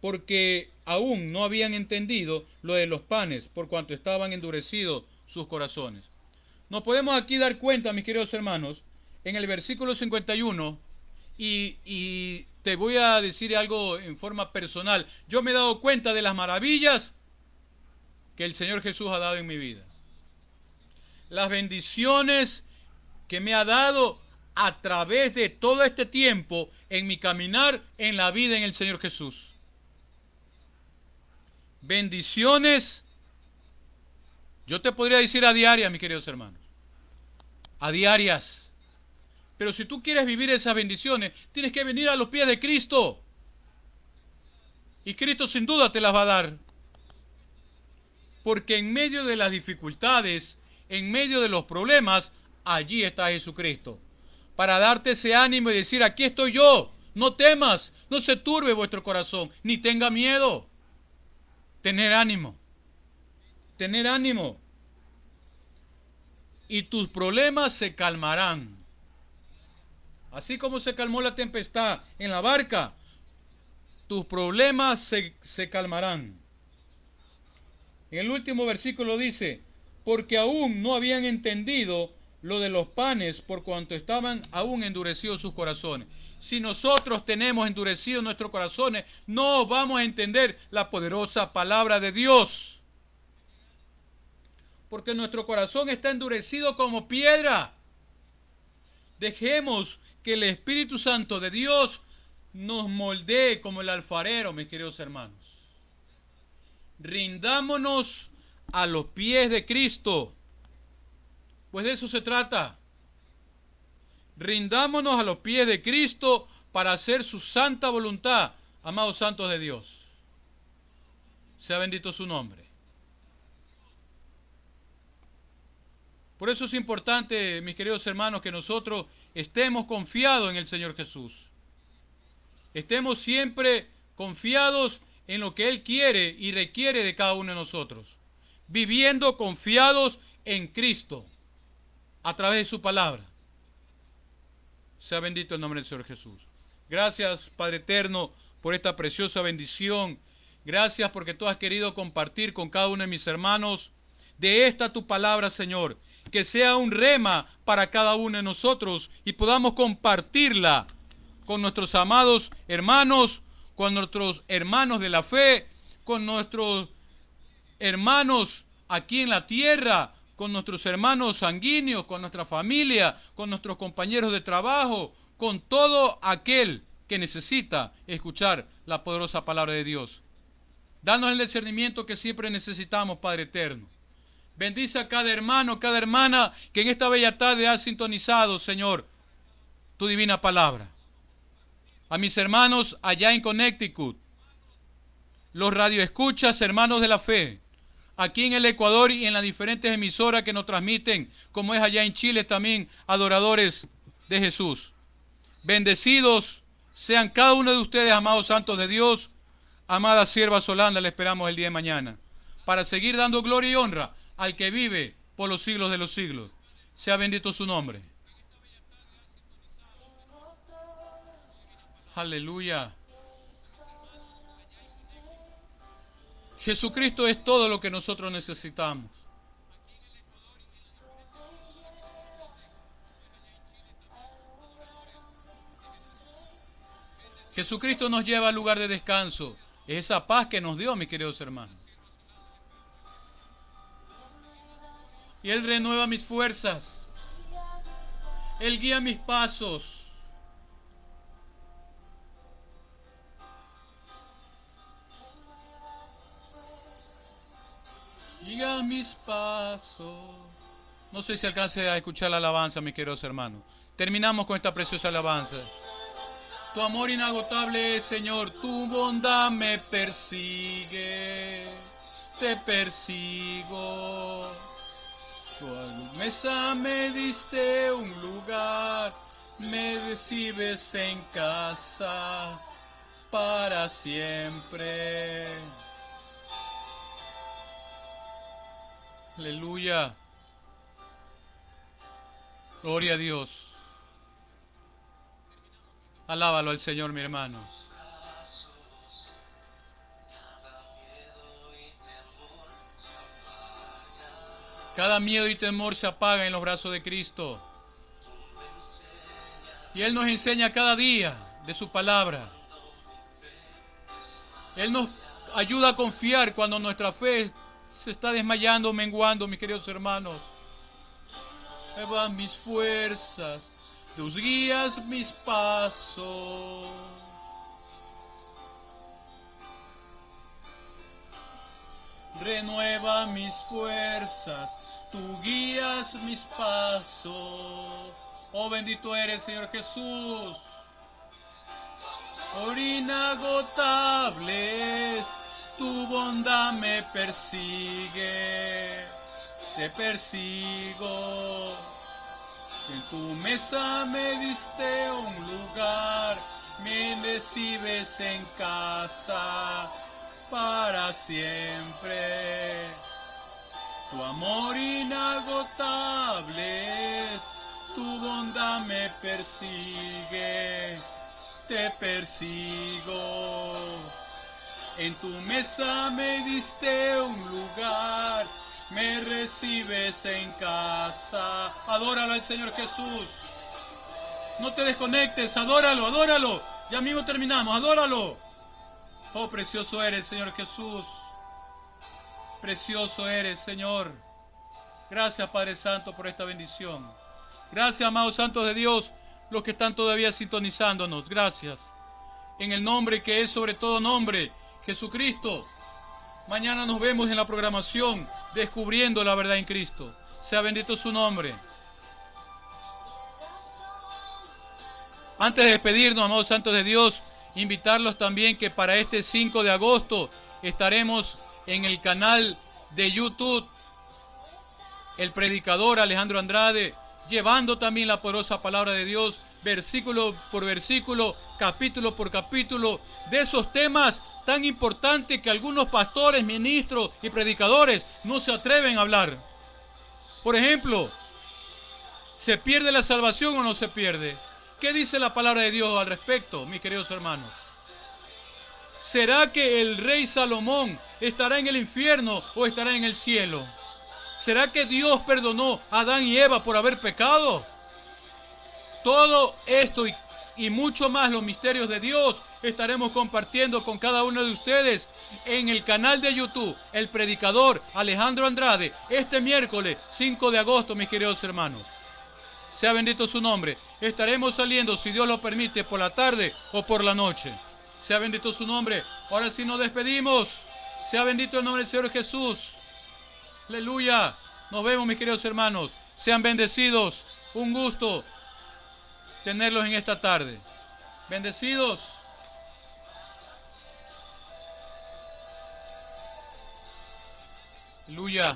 porque aún no habían entendido lo de los panes, por cuanto estaban endurecidos sus corazones. Nos podemos aquí dar cuenta, mis queridos hermanos, en el versículo 51, y te voy a decir algo en forma personal. Yo me he dado cuenta de las maravillas que el Señor Jesús ha dado en mi vida. Las bendiciones que me ha dado a través de todo este tiempo en mi caminar en la vida en el Señor Jesús. Bendiciones, yo te podría decir a diarias, mis queridos hermanos, a diarias. Pero si tú quieres vivir esas bendiciones, tienes que venir a los pies de Cristo. Y Cristo sin duda te las va a dar. Porque en medio de las dificultades, en medio de los problemas, allí está Jesucristo. Para darte ese ánimo y decir, aquí estoy yo. No temas, no se turbe vuestro corazón, ni tenga miedo. Tener ánimo. Tener ánimo. Y tus problemas se calmarán. Así como se calmó la tempestad en la barca, tus problemas se calmarán. En el último versículo dice, porque aún no habían entendido lo de los panes, por cuanto estaban aún endurecidos sus corazones. Si nosotros tenemos endurecidos nuestros corazones, no vamos a entender la poderosa palabra de Dios. Porque nuestro corazón está endurecido como piedra. Dejemos que el Espíritu Santo de Dios nos moldee como el alfarero, mis queridos hermanos. Rindámonos a los pies de Cristo, pues de eso se trata. Rindámonos a los pies de Cristo para hacer su santa voluntad, amados santos de Dios. Sea bendito su nombre. Por eso es importante, mis queridos hermanos, que nosotros estemos confiados en el Señor Jesús. Estemos siempre confiados en lo que Él quiere y requiere de cada uno de nosotros. Viviendo confiados en Cristo, a través de su palabra. Sea bendito el nombre del Señor Jesús. Gracias, Padre eterno, por esta preciosa bendición. Gracias porque tú has querido compartir con cada uno de mis hermanos de esta tu palabra, Señor. Que sea un rema para cada uno de nosotros y podamos compartirla con nuestros amados hermanos, con nuestros hermanos de la fe, con nuestros hermanos aquí en la tierra, con nuestros hermanos sanguíneos, con nuestra familia, con nuestros compañeros de trabajo, con todo aquel que necesita escuchar la poderosa palabra de Dios. Danos el discernimiento que siempre necesitamos, Padre eterno. Bendice a cada hermano, cada hermana que en esta bella tarde ha sintonizado, Señor, tu divina palabra. A mis hermanos allá en Connecticut, los radioescuchas, hermanos de la fe, aquí en el Ecuador y en las diferentes emisoras que nos transmiten, como es allá en Chile también, adoradores de Jesús. Bendecidos sean cada uno de ustedes, amados santos de Dios. Amada sierva Solanda, le esperamos el día de mañana, para seguir dando gloria y honra al que vive por los siglos de los siglos. Sea bendito su nombre. Aleluya. Jesucristo es todo lo que nosotros necesitamos. Jesucristo nos lleva al lugar de descanso. Es esa paz que nos dio, mis queridos hermanos. Y Él renueva mis fuerzas. Él guía mis pasos. guía mis pasos. No sé si alcance a escuchar la alabanza, mis queridos hermanos. Terminamos con esta preciosa alabanza. Tu amor inagotable es, Señor, tu bondad me persigue, te persigo. Tu mesa me diste un lugar, me recibes en casa para siempre. Aleluya. Gloria a Dios. Alábalo al Señor, mi hermano. Cada miedo y temor se apaga en los brazos de Cristo. Y Él nos enseña cada día de su palabra. Él nos ayuda a confiar cuando nuestra fe se está desmayando, menguando, mis queridos hermanos. Elevas mis fuerzas, tus guías mis pasos. Renueva mis fuerzas, tú guías mis pasos. Oh, bendito eres, Señor Jesús. Por inagotables, tu bondad me persigue, te persigo. En tu mesa me diste un lugar, me recibes en casa para siempre. Tu amor inagotable es, tu bondad me persigue, te persigo. En tu mesa me diste un lugar, me recibes en casa. Adóralo al Señor Jesús. No te desconectes, adóralo, adóralo. Ya mismo terminamos, adóralo. Oh, precioso eres, Señor Jesús. Precioso eres, Señor. Gracias, Padre Santo, por esta bendición. Gracias, amados santos de Dios, los que están todavía sintonizándonos. Gracias. En el nombre que es sobre todo nombre, Jesucristo. Mañana nos vemos en la programación Descubriendo la Verdad en Cristo. Sea bendito su nombre. Antes de despedirnos, amados santos de Dios, invitarlos también que para este 5 de agosto estaremos en el canal de YouTube El Predicador Alejandro Andrade, llevando también la poderosa palabra de Dios, versículo por versículo, capítulo por capítulo, de esos temas tan importantes que algunos pastores, ministros y predicadores no se atreven a hablar. Por ejemplo, ¿se pierde la salvación o no se pierde? ¿Qué dice la palabra de Dios al respecto, mis queridos hermanos? ¿Será que el rey Salomón estará en el infierno o estará en el cielo? ¿Será que Dios perdonó a Adán y Eva por haber pecado? Todo esto y mucho más, los misterios de Dios, estaremos compartiendo con cada uno de ustedes en el canal de YouTube, El Predicador Alejandro Andrade, este miércoles 5 de agosto, mis queridos hermanos. Sea bendito su nombre. Estaremos saliendo, si Dios lo permite, por la tarde o por la noche. Sea bendito su nombre. Ahora sí nos despedimos. Sea bendito el nombre del Señor Jesús. Aleluya. Nos vemos, mis queridos hermanos. Sean bendecidos. Un gusto tenerlos en esta tarde. Bendecidos. Aleluya.